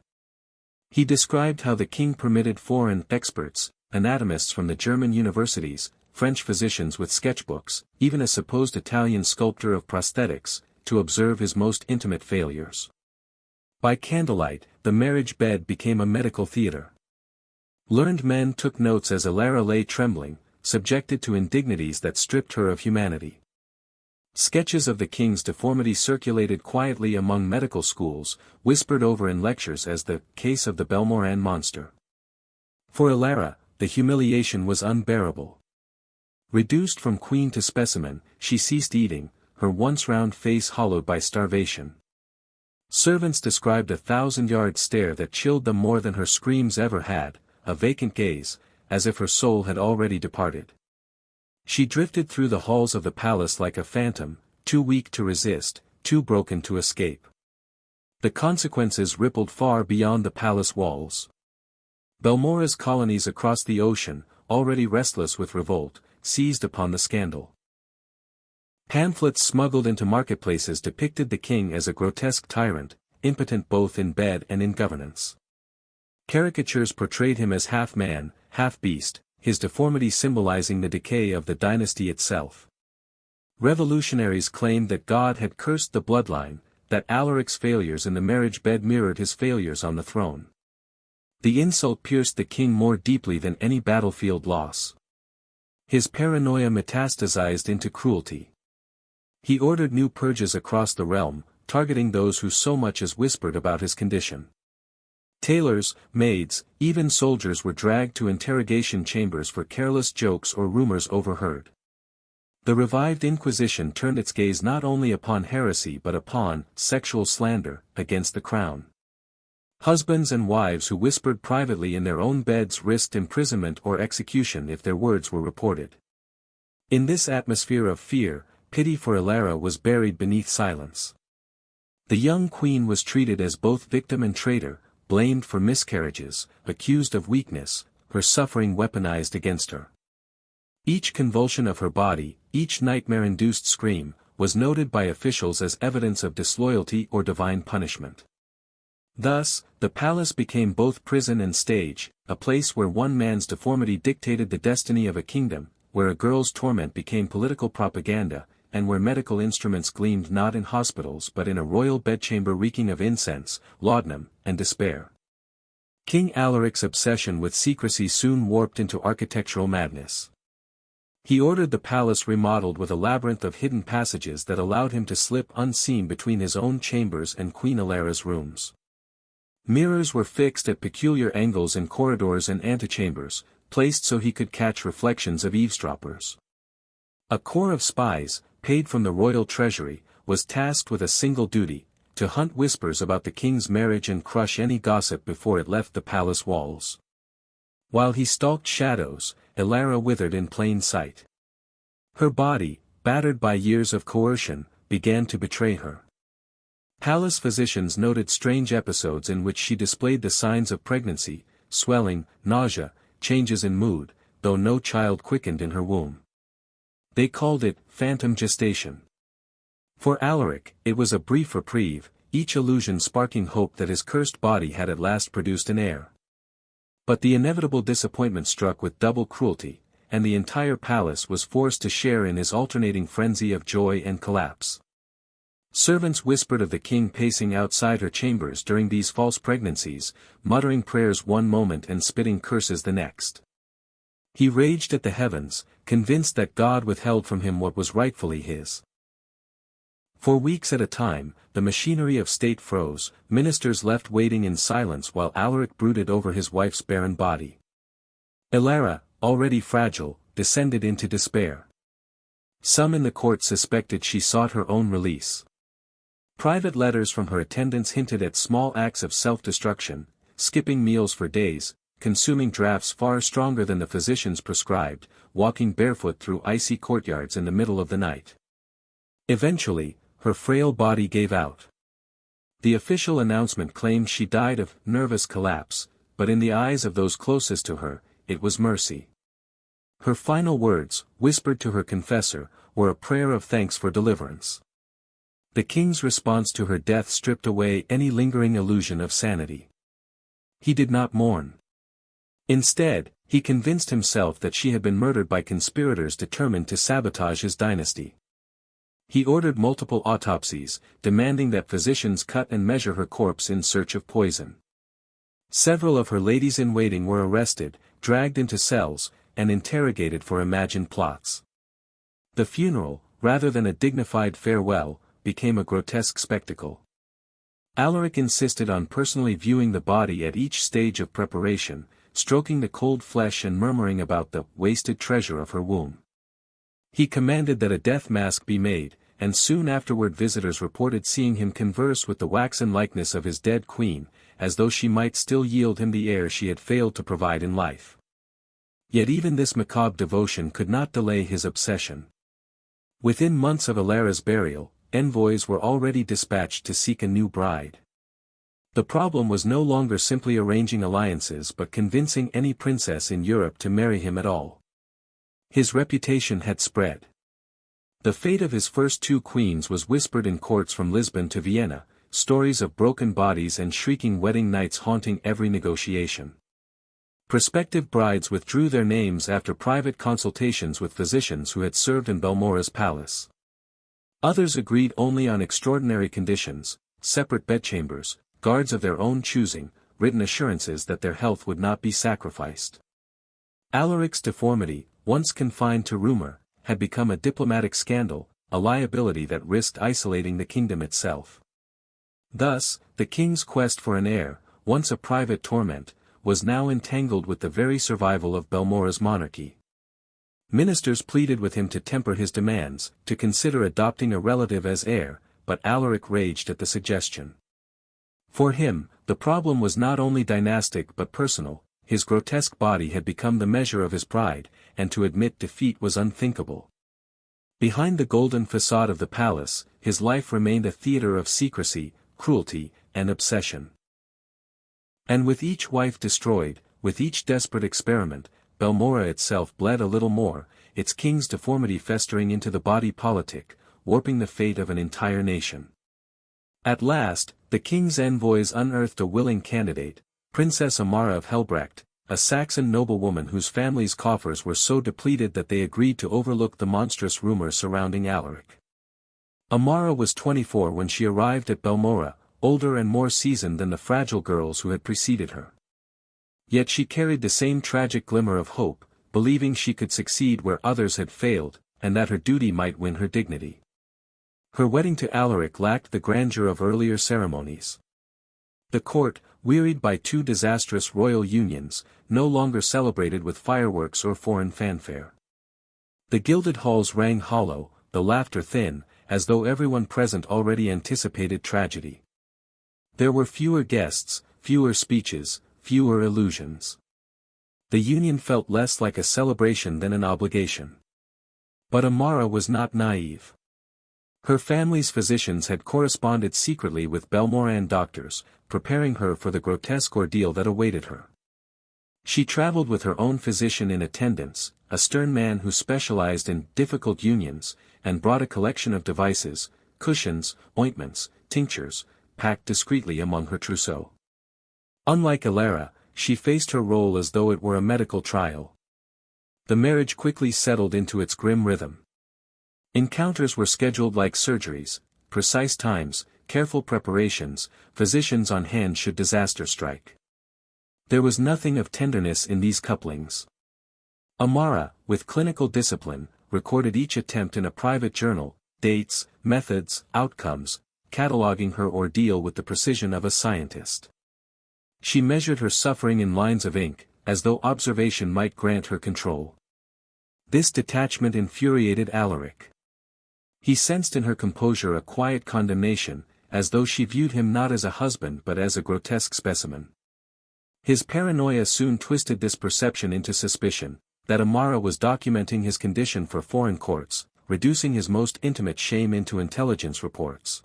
He described how the king permitted foreign experts, anatomists from the German universities, French physicians with sketchbooks, even a supposed Italian sculptor of prosthetics, to observe his most intimate failures. By candlelight, the marriage bed became a medical theater. Learned men took notes as Alara lay trembling, subjected to indignities that stripped her of humanity. Sketches of the king's deformity circulated quietly among medical schools, whispered over in lectures as the case of the Belmoran monster. For Alara, the humiliation was unbearable. Reduced from queen to specimen, she ceased eating, her once round face hollowed by starvation. Servants described a 1,000-yard stare that chilled them more than her screams ever had, a vacant gaze, as if her soul had already departed. She drifted through the halls of the palace like a phantom, too weak to resist, too broken to escape. The consequences rippled far beyond the palace walls. Belmora's colonies across the ocean, already restless with revolt, seized upon the scandal. Pamphlets smuggled into marketplaces depicted the king as a grotesque tyrant, impotent both in bed and in governance. Caricatures portrayed him as half man, half beast, his deformity symbolizing the decay of the dynasty itself. Revolutionaries claimed that God had cursed the bloodline, that Alaric's failures in the marriage bed mirrored his failures on the throne. The insult pierced the king more deeply than any battlefield loss. His paranoia metastasized into cruelty. He ordered new purges across the realm, targeting those who so much as whispered about his condition. Tailors, maids, even soldiers were dragged to interrogation chambers for careless jokes or rumors overheard. The revived Inquisition turned its gaze not only upon heresy but upon sexual slander against the crown. Husbands and wives who whispered privately in their own beds risked imprisonment or execution if their words were reported. In this atmosphere of fear, pity for Alara was buried beneath silence. The young queen was treated as both victim and traitor, blamed for miscarriages, accused of weakness, her suffering weaponized against her. Each convulsion of her body, each nightmare-induced scream, was noted by officials as evidence of disloyalty or divine punishment. Thus, the palace became both prison and stage, a place where one man's deformity dictated the destiny of a kingdom, where a girl's torment became political propaganda, and where medical instruments gleamed not in hospitals but in a royal bedchamber reeking of incense, laudanum, and despair. King Alaric's obsession with secrecy soon warped into architectural madness. He ordered the palace remodeled with a labyrinth of hidden passages that allowed him to slip unseen between his own chambers and Queen Alara's rooms. Mirrors were fixed at peculiar angles in corridors and antechambers, placed so he could catch reflections of eavesdroppers. A corps of spies, paid from the royal treasury, was tasked with a single duty, to hunt whispers about the king's marriage and crush any gossip before it left the palace walls. While he stalked shadows, Alara withered in plain sight. Her body, battered by years of coercion, began to betray her. Palace physicians noted strange episodes in which she displayed the signs of pregnancy, swelling, nausea, changes in mood, though no child quickened in her womb. They called it phantom gestation. For Alaric, it was a brief reprieve, each illusion sparking hope that his cursed body had at last produced an heir. But the inevitable disappointment struck with double cruelty, and the entire palace was forced to share in his alternating frenzy of joy and collapse. Servants whispered of the king pacing outside her chambers during these false pregnancies, muttering prayers one moment and spitting curses the next. He raged at the heavens, convinced that God withheld from him what was rightfully his. For weeks at a time, the machinery of state froze, ministers left waiting in silence while Alaric brooded over his wife's barren body. Alara, already fragile, descended into despair. Some in the court suspected she sought her own release. Private letters from her attendants hinted at small acts of self-destruction, skipping meals for days, consuming draughts far stronger than the physicians prescribed, walking barefoot through icy courtyards in the middle of the night. Eventually, her frail body gave out. The official announcement claimed she died of nervous collapse, but in the eyes of those closest to her, it was mercy. Her final words, whispered to her confessor, were a prayer of thanks for deliverance. The king's response to her death stripped away any lingering illusion of sanity. He did not mourn. Instead, He convinced himself that she had been murdered by conspirators determined to sabotage his dynasty. He ordered multiple autopsies, demanding that physicians cut and measure her corpse in search of poison. Several of her ladies-in-waiting were arrested, dragged into cells, and interrogated for imagined plots. The funeral, rather than a dignified farewell, became a grotesque spectacle. Alaric insisted on personally viewing the body at each stage of preparation, stroking the cold flesh and murmuring about the wasted treasure of her womb. He commanded that a death mask be made, and soon afterward visitors reported seeing him converse with the waxen likeness of his dead queen, as though she might still yield him the heir she had failed to provide in life. Yet even this macabre devotion could not delay his obsession. Within months of Alara's burial, envoys were already dispatched to seek a new bride. The problem was no longer simply arranging alliances but convincing any princess in Europe to marry him at all. His reputation had spread. The fate of his first two queens was whispered in courts from Lisbon to Vienna, stories of broken bodies and shrieking wedding nights haunting every negotiation. Prospective brides withdrew their names after private consultations with physicians who had served in Balmora's palace. Others agreed only on extraordinary conditions, separate bedchambers, guards of their own choosing, written assurances that their health would not be sacrificed. Alaric's deformity, once confined to rumor, had become a diplomatic scandal, a liability that risked isolating the kingdom itself. Thus, the king's quest for an heir, once a private torment, was now entangled with the very survival of Balmora's monarchy. Ministers pleaded with him to temper his demands, to consider adopting a relative as heir, but Alaric raged at the suggestion. For him, the problem was not only dynastic but personal. His grotesque body had become the measure of his pride, and to admit defeat was unthinkable. Behind the golden facade of the palace, his life remained a theater of secrecy, cruelty, and obsession. And with each wife destroyed, with each desperate experiment, Balmora itself bled a little more, its king's deformity festering into the body politic, warping the fate of an entire nation. At last, the king's envoys unearthed a willing candidate, Princess Amara of Helbrecht, a Saxon noblewoman whose family's coffers were so depleted that they agreed to overlook the monstrous rumor surrounding Alaric. Amara was 24 when she arrived at Balmora, older and more seasoned than the fragile girls who had preceded her. Yet she carried the same tragic glimmer of hope, believing she could succeed where others had failed, and that her duty might win her dignity. Her wedding to Alaric lacked the grandeur of earlier ceremonies. The court, wearied by two disastrous royal unions, no longer celebrated with fireworks or foreign fanfare. The gilded halls rang hollow, the laughter thin, as though everyone present already anticipated tragedy. There were fewer guests, fewer speeches, fewer illusions. The union felt less like a celebration than an obligation. But Amara was not naive. Her family's physicians had corresponded secretly with Balmoran doctors, preparing her for the grotesque ordeal that awaited her. She traveled with her own physician in attendance, a stern man who specialized in difficult unions, and brought a collection of devices, cushions, ointments, tinctures, packed discreetly among her trousseau. Unlike Alara, she faced her role as though it were a medical trial. The marriage quickly settled into its grim rhythm. Encounters were scheduled like surgeries, precise times, careful preparations, physicians on hand should disaster strike. There was nothing of tenderness in these couplings. Amara, with clinical discipline, recorded each attempt in a private journal, dates, methods, outcomes, cataloging her ordeal with the precision of a scientist. She measured her suffering in lines of ink, as though observation might grant her control. This detachment infuriated Alaric. He sensed in her composure a quiet condemnation, as though she viewed him not as a husband but as a grotesque specimen. His paranoia soon twisted this perception into suspicion, that Amara was documenting his condition for foreign courts, reducing his most intimate shame into intelligence reports.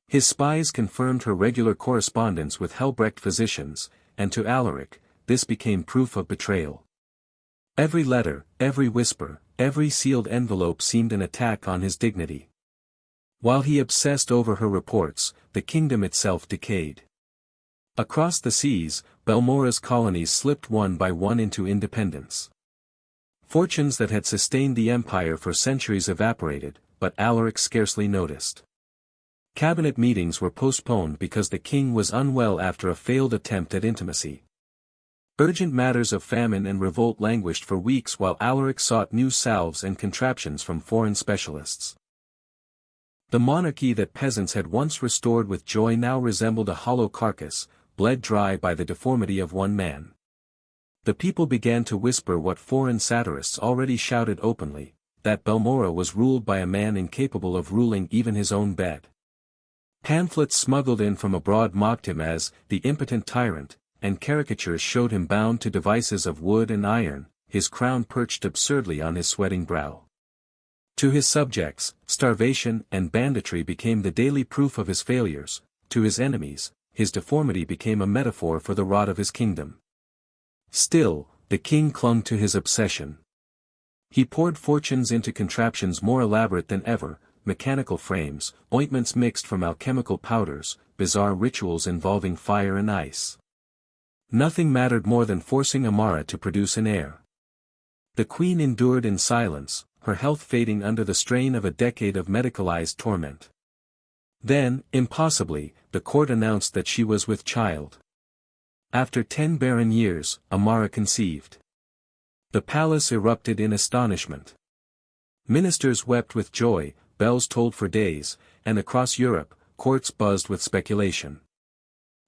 His spies confirmed her regular correspondence with Helbrecht physicians, and to Alaric, this became proof of betrayal. Every letter, every whisper, every sealed envelope seemed an attack on his dignity. While he obsessed over her reports, the kingdom itself decayed. Across the seas, Balmora's colonies slipped one by one into independence. Fortunes that had sustained the empire for centuries evaporated, but Alaric scarcely noticed. Cabinet meetings were postponed because the king was unwell after a failed attempt at intimacy. Urgent matters of famine and revolt languished for weeks while Alaric sought new salves and contraptions from foreign specialists. The monarchy that peasants had once restored with joy now resembled a hollow carcass, bled dry by the deformity of one man. The people began to whisper what foreign satirists already shouted openly, that Balmora was ruled by a man incapable of ruling even his own bed. Pamphlets smuggled in from abroad mocked him as the impotent tyrant, and caricatures showed him bound to devices of wood and iron, his crown perched absurdly on his sweating brow. To his subjects, starvation and banditry became the daily proof of his failures; to his enemies, his deformity became a metaphor for the rot of his kingdom. Still, the king clung to his obsession. He poured fortunes into contraptions more elaborate than ever, mechanical frames, ointments mixed from alchemical powders, bizarre rituals involving fire and ice. Nothing mattered more than forcing Amara to produce an heir. The queen endured in silence, her health fading under the strain of a decade of medicalized torment. Then, impossibly, the court announced that she was with child. After 10 barren years, Amara conceived. The palace erupted in astonishment. Ministers wept with joy, bells tolled for days, and across Europe, courts buzzed with speculation.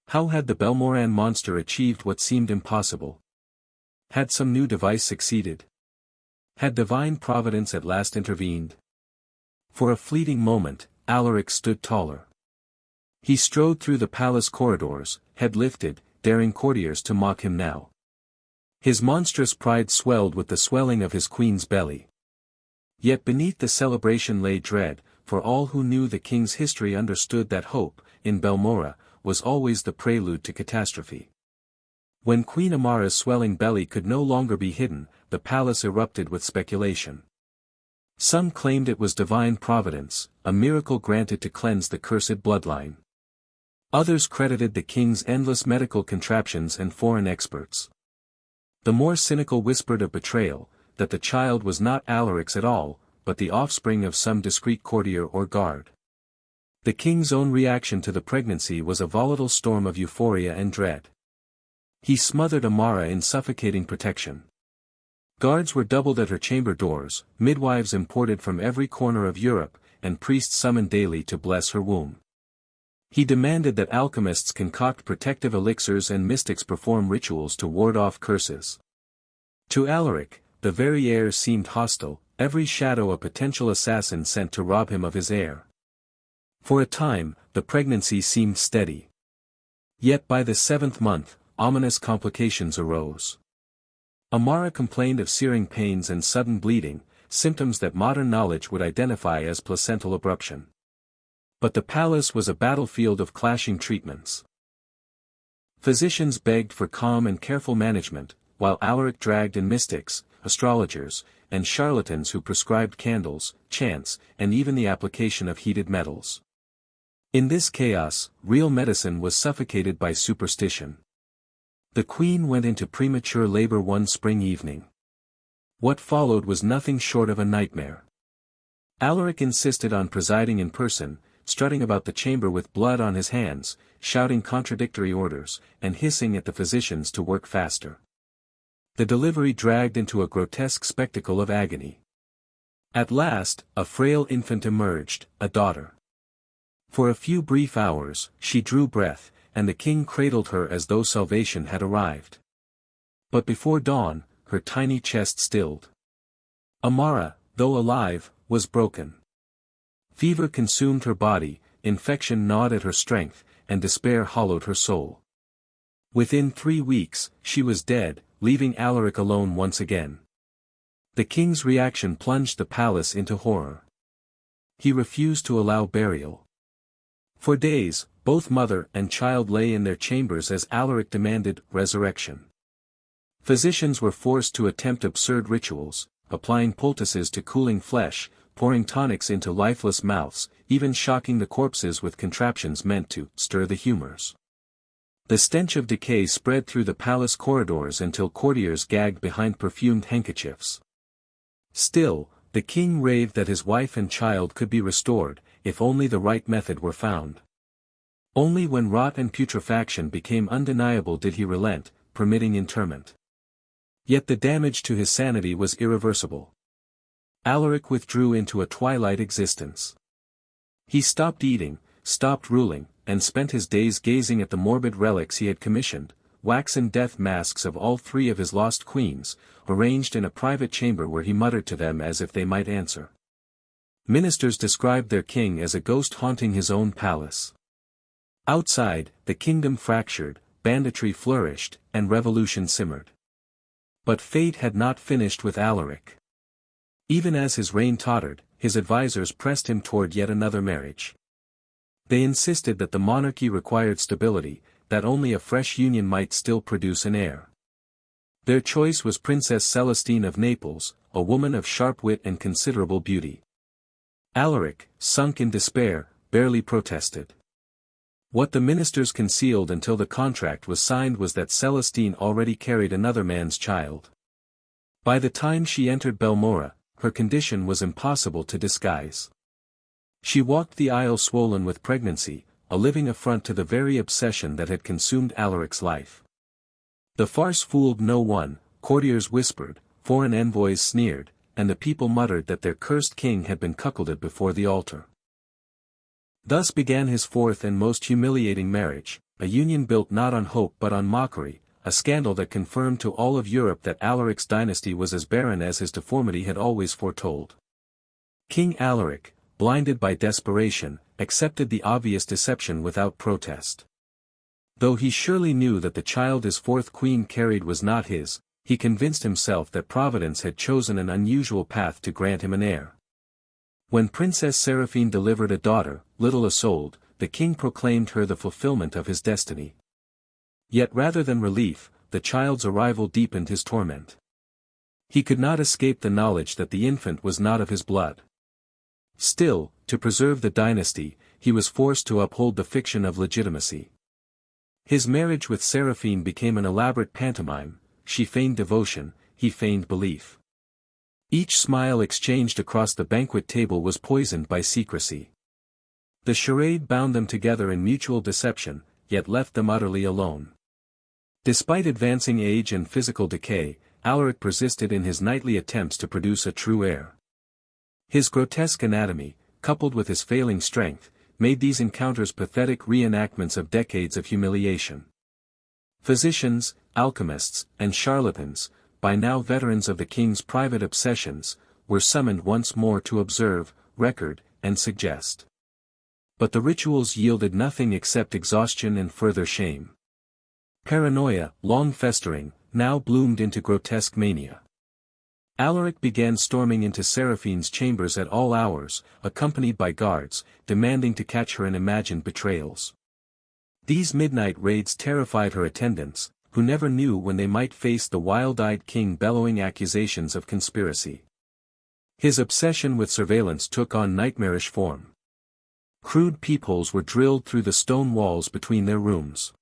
How had the Balmoran monster achieved what seemed impossible? Had some new device succeeded? Had divine providence at last intervened? For a fleeting moment, Alaric stood taller. He strode through the palace corridors, head lifted, daring courtiers to mock him now. His monstrous pride swelled with the swelling of his queen's belly. Yet beneath the celebration lay dread, for all who knew the king's history understood that hope, in Balmora, was always the prelude to catastrophe. When Queen Amara's swelling belly could no longer be hidden, the palace erupted with speculation. Some claimed it was divine providence, a miracle granted to cleanse the cursed bloodline. Others credited the king's endless medical contraptions and foreign experts. The more cynical whispered of betrayal, that the child was not Alaric's at all, but the offspring of some discreet courtier or guard. The king's own reaction to the pregnancy was a volatile storm of euphoria and dread. He smothered Amara in suffocating protection. Guards were doubled at her chamber doors, midwives imported from every corner of Europe, and priests summoned daily to bless her womb. He demanded that alchemists concoct protective elixirs and mystics perform rituals to ward off curses. To Alaric, the very air seemed hostile, every shadow a potential assassin sent to rob him of his heir. For a time, the pregnancy seemed steady. Yet by the 7th month, ominous complications arose. Amara complained of searing pains and sudden bleeding, symptoms that modern knowledge would identify as placental abruption. But the palace was a battlefield of clashing treatments. Physicians begged for calm and careful management, while Alaric dragged in mystics, astrologers, and charlatans who prescribed candles, chants, and even the application of heated metals. In this chaos, real medicine was suffocated by superstition. The queen went into premature labor one spring evening. What followed was nothing short of a nightmare. Alaric insisted on presiding in person, strutting about the chamber with blood on his hands, shouting contradictory orders, and hissing at the physicians to work faster. The delivery dragged into a grotesque spectacle of agony. At last, a frail infant emerged, a daughter. For a few brief hours, she drew breath, and the king cradled her as though salvation had arrived. But before dawn, her tiny chest stilled. Amara, though alive, was broken. Fever consumed her body, infection gnawed at her strength, and despair hollowed her soul. Within 3 weeks, she was dead, leaving Alaric alone once again. The king's reaction plunged the palace into horror. He refused to allow burial. For days, both mother and child lay in their chambers as Alaric demanded resurrection. Physicians were forced to attempt absurd rituals, applying poultices to cooling flesh, pouring tonics into lifeless mouths, even shocking the corpses with contraptions meant to stir the humors. The stench of decay spread through the palace corridors until courtiers gagged behind perfumed handkerchiefs. Still, the king raved that his wife and child could be restored, if only the right method were found. Only when rot and putrefaction became undeniable did he relent, permitting interment. Yet the damage to his sanity was irreversible. Alaric withdrew into a twilight existence. He stopped eating, stopped ruling, and spent his days gazing at the morbid relics he had commissioned, waxen death masks of all three of his lost queens, arranged in a private chamber where he muttered to them as if they might answer. Ministers described their king as a ghost haunting his own palace. Outside, the kingdom fractured, banditry flourished, and revolution simmered. But fate had not finished with Alaric. Even as his reign tottered, his advisers pressed him toward yet another marriage. They insisted that the monarchy required stability, that only a fresh union might still produce an heir. Their choice was Princess Celestine of Naples, a woman of sharp wit and considerable beauty. Alaric, sunk in despair, barely protested. What the ministers concealed until the contract was signed was that Celestine already carried another man's child. By the time she entered Belmora, her condition was impossible to disguise. She walked the aisle swollen with pregnancy, a living affront to the very obsession that had consumed Alaric's life. The farce fooled no one, courtiers whispered, foreign envoys sneered, and the people muttered that their cursed king had been cuckolded before the altar. Thus began his fourth and most humiliating marriage, a union built not on hope but on mockery, a scandal that confirmed to all of Europe that Alaric's dynasty was as barren as his deformity had always foretold. King Alaric, blinded by desperation, accepted the obvious deception without protest. Though he surely knew that the child his fourth queen carried was not his, he convinced himself that Providence had chosen an unusual path to grant him an heir. When Princess Seraphine delivered a daughter, little Isolde, the king proclaimed her the fulfillment of his destiny. Yet rather than relief, the child's arrival deepened his torment. He could not escape the knowledge that the infant was not of his blood. Still, to preserve the dynasty, he was forced to uphold the fiction of legitimacy. His marriage with Seraphine became an elaborate pantomime, she feigned devotion, he feigned belief. Each smile exchanged across the banquet table was poisoned by secrecy. The charade bound them together in mutual deception, yet left them utterly alone. Despite advancing age and physical decay, Alaric persisted in his nightly attempts to produce a true heir. His grotesque anatomy, coupled with his failing strength, made these encounters pathetic reenactments of decades of humiliation. Physicians, alchemists, and charlatans, by now veterans of the king's private obsessions, were summoned once more to observe, record, and suggest. But the rituals yielded nothing except exhaustion and further shame. Paranoia, long festering, now bloomed into grotesque mania. Alaric began storming into Seraphine's chambers at all hours, accompanied by guards, demanding to catch her in imagined betrayals. These midnight raids terrified her attendants, who never knew when they might face the wild-eyed king bellowing accusations of conspiracy. His obsession with surveillance took on nightmarish form. Crude peepholes were drilled through the stone walls between their rooms.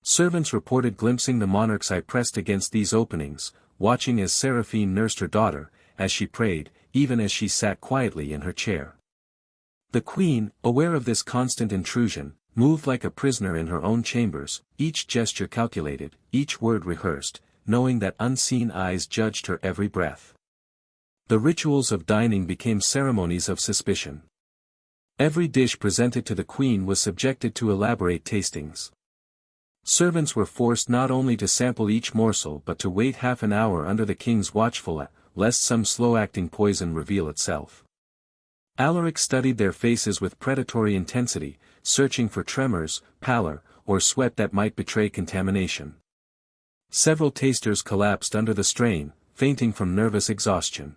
Servants reported glimpsing the monarch's eye pressed against these openings, watching as Seraphine nursed her daughter, as she prayed, even as she sat quietly in her chair. The queen, aware of this constant intrusion, moved like a prisoner in her own chambers, each gesture calculated, each word rehearsed, knowing that unseen eyes judged her every breath. The rituals of dining became ceremonies of suspicion. Every dish presented to the queen was subjected to elaborate tastings. Servants were forced not only to sample each morsel but to wait half an hour under the king's watchful eye, lest some slow-acting poison reveal itself. Alaric studied their faces with predatory intensity, searching for tremors, pallor, or sweat that might betray contamination. Several tasters collapsed under the strain, fainting from nervous exhaustion.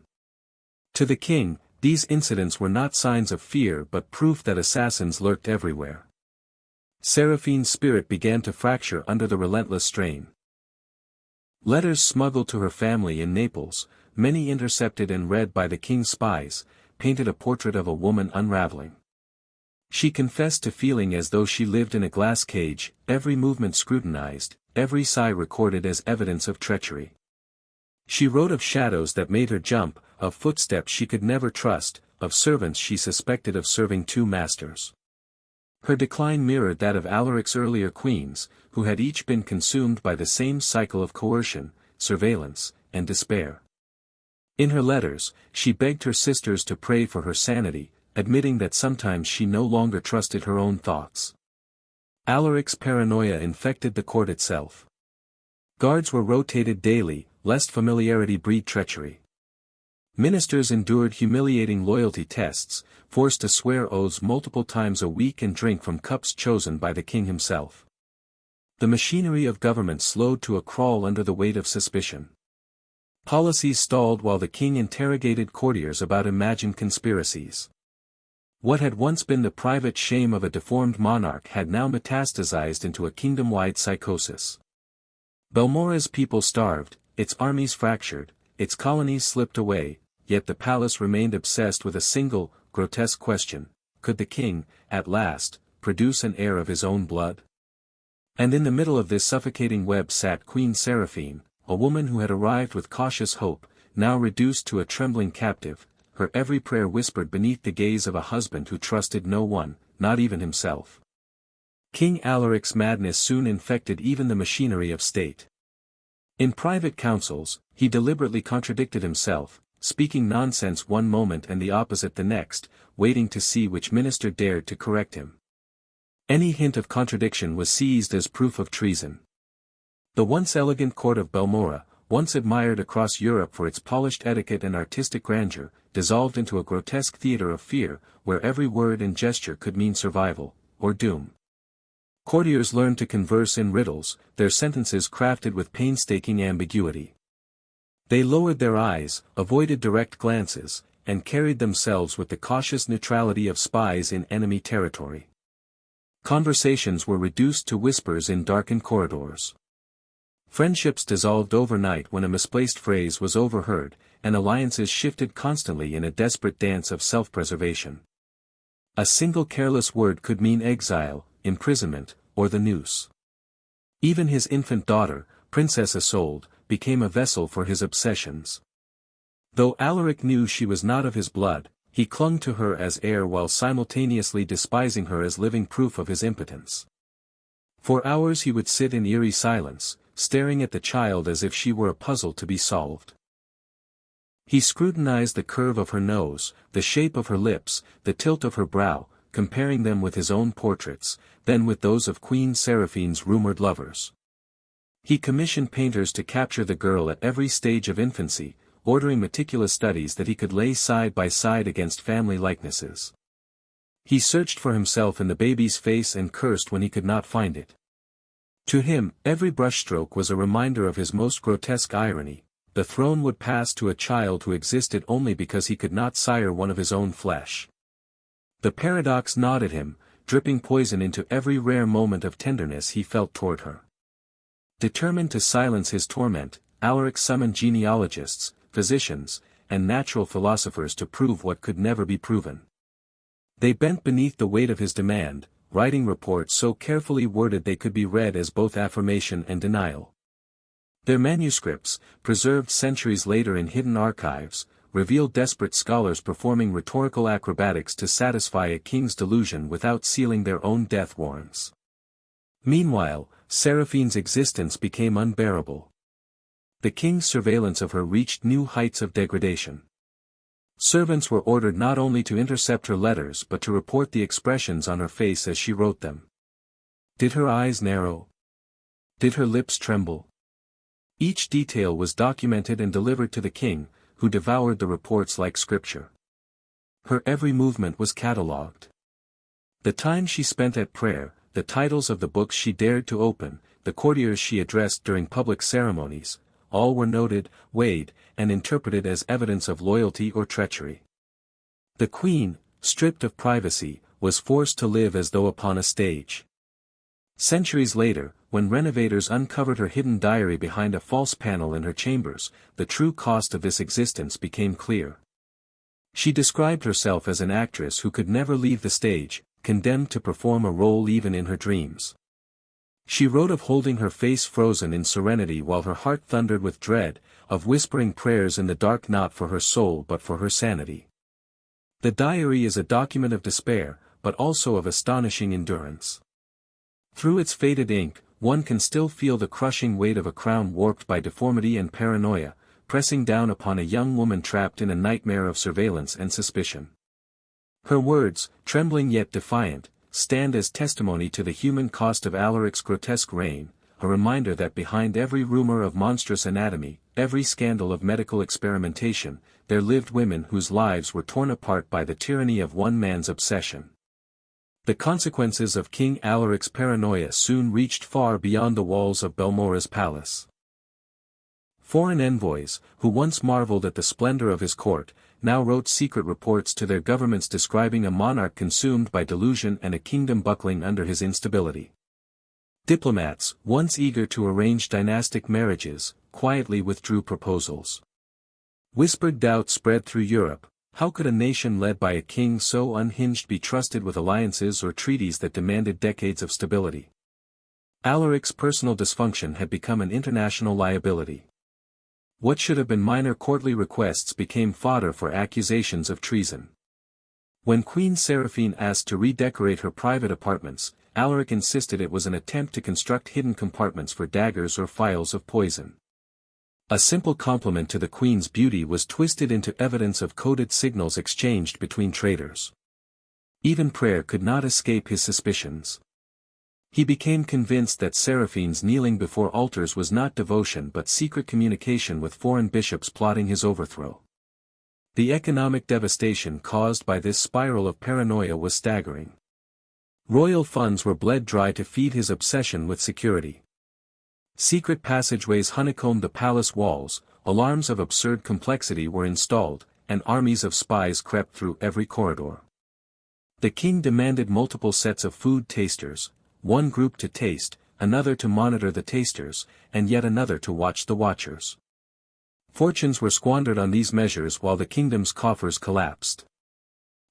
To the king, these incidents were not signs of fear but proof that assassins lurked everywhere. Seraphine's spirit began to fracture under the relentless strain. Letters smuggled to her family in Naples, many intercepted and read by the king's spies, painted a portrait of a woman unraveling. She confessed to feeling as though she lived in a glass cage, every movement scrutinized, every sigh recorded as evidence of treachery. She wrote of shadows that made her jump, of footsteps she could never trust, of servants she suspected of serving two masters. Her decline mirrored that of Alaric's earlier queens, who had each been consumed by the same cycle of coercion, surveillance, and despair. In her letters, she begged her sisters to pray for her sanity, admitting that sometimes she no longer trusted her own thoughts. Alaric's paranoia infected the court itself. Guards were rotated daily, lest familiarity breed treachery. Ministers endured humiliating loyalty tests, forced to swear oaths multiple times a week and drink from cups chosen by the king himself. The machinery of government slowed to a crawl under the weight of suspicion. Policies stalled while the king interrogated courtiers about imagined conspiracies. What had once been the private shame of a deformed monarch had now metastasized into a kingdom-wide psychosis. Balmora's people starved, its armies fractured, its colonies slipped away, yet the palace remained obsessed with a single, grotesque question: could the king, at last, produce an heir of his own blood? And in the middle of this suffocating web sat Queen Seraphine, a woman who had arrived with cautious hope, now reduced to a trembling captive, her every prayer whispered beneath the gaze of a husband who trusted no one, not even himself. King Alaric's madness soon infected even the machinery of state. In private councils, he deliberately contradicted himself, speaking nonsense one moment and the opposite the next, waiting to see which minister dared to correct him. Any hint of contradiction was seized as proof of treason. The once elegant court of Balmora, once admired across Europe for its polished etiquette and artistic grandeur, dissolved into a grotesque theater of fear, where every word and gesture could mean survival, or doom. Courtiers learned to converse in riddles, their sentences crafted with painstaking ambiguity. They lowered their eyes, avoided direct glances, and carried themselves with the cautious neutrality of spies in enemy territory. Conversations were reduced to whispers in darkened corridors. Friendships dissolved overnight when a misplaced phrase was overheard, and alliances shifted constantly in a desperate dance of self-preservation. A single careless word could mean exile, imprisonment, or the noose. Even his infant daughter, Princess Isolde, became a vessel for his obsessions. Though Alaric knew she was not of his blood, he clung to her as heir while simultaneously despising her as living proof of his impotence. For hours he would sit in eerie silence, staring at the child as if she were a puzzle to be solved. He scrutinized the curve of her nose, the shape of her lips, the tilt of her brow, comparing them with his own portraits, then with those of Queen Seraphine's rumored lovers. He commissioned painters to capture the girl at every stage of infancy, ordering meticulous studies that he could lay side by side against family likenesses. He searched for himself in the baby's face and cursed when he could not find it. To him, every brushstroke was a reminder of his most grotesque irony: the throne would pass to a child who existed only because he could not sire one of his own flesh. The paradox gnawed at him, dripping poison into every rare moment of tenderness he felt toward her. Determined to silence his torment, Alaric summoned genealogists, physicians, and natural philosophers to prove what could never be proven. They bent beneath the weight of his demand, writing reports so carefully worded they could be read as both affirmation and denial. Their manuscripts, preserved centuries later in hidden archives, revealed desperate scholars performing rhetorical acrobatics to satisfy a king's delusion without sealing their own death warrants. Meanwhile, Seraphine's existence became unbearable. The king's surveillance of her reached new heights of degradation. Servants were ordered not only to intercept her letters but to report the expressions on her face as she wrote them. Did her eyes narrow? Did her lips tremble? Each detail was documented and delivered to the king, who devoured the reports like scripture. Her every movement was catalogued. The time she spent at prayer, the titles of the books she dared to open, the courtiers she addressed during public ceremonies, all were noted, weighed, and interpreted as evidence of loyalty or treachery. The queen, stripped of privacy, was forced to live as though upon a stage. Centuries later, when renovators uncovered her hidden diary behind a false panel in her chambers, the true cost of this existence became clear. She described herself as an actress who could never leave the stage, condemned to perform a role even in her dreams. She wrote of holding her face frozen in serenity while her heart thundered with dread, of whispering prayers in the dark not for her soul but for her sanity. The diary is a document of despair, but also of astonishing endurance. Through its faded ink, one can still feel the crushing weight of a crown warped by deformity and paranoia, pressing down upon a young woman trapped in a nightmare of surveillance and suspicion. Her words, trembling yet defiant, stand as testimony to the human cost of Alaric's grotesque reign, a reminder that behind every rumor of monstrous anatomy, every scandal of medical experimentation, there lived women whose lives were torn apart by the tyranny of one man's obsession. The consequences of King Alaric's paranoia soon reached far beyond the walls of Balmora's palace. Foreign envoys, who once marveled at the splendor of his court, now wrote secret reports to their governments describing a monarch consumed by delusion and a kingdom buckling under his instability. Diplomats, once eager to arrange dynastic marriages, quietly withdrew proposals. Whispered doubt spread through Europe. How could a nation led by a king so unhinged be trusted with alliances or treaties that demanded decades of stability? Alaric's personal dysfunction had become an international liability. What should have been minor courtly requests became fodder for accusations of treason. When Queen Seraphine asked to redecorate her private apartments, Alaric insisted it was an attempt to construct hidden compartments for daggers or phials of poison. A simple compliment to the Queen's beauty was twisted into evidence of coded signals exchanged between traitors. Even prayer could not escape his suspicions. He became convinced that Seraphine's kneeling before altars was not devotion but secret communication with foreign bishops plotting his overthrow. The economic devastation caused by this spiral of paranoia was staggering. Royal funds were bled dry to feed his obsession with security. Secret passageways honeycombed the palace walls, alarms of absurd complexity were installed, and armies of spies crept through every corridor. The king demanded multiple sets of food tasters, one group to taste, another to monitor the tasters, and yet another to watch the watchers. Fortunes were squandered on these measures while the kingdom's coffers collapsed.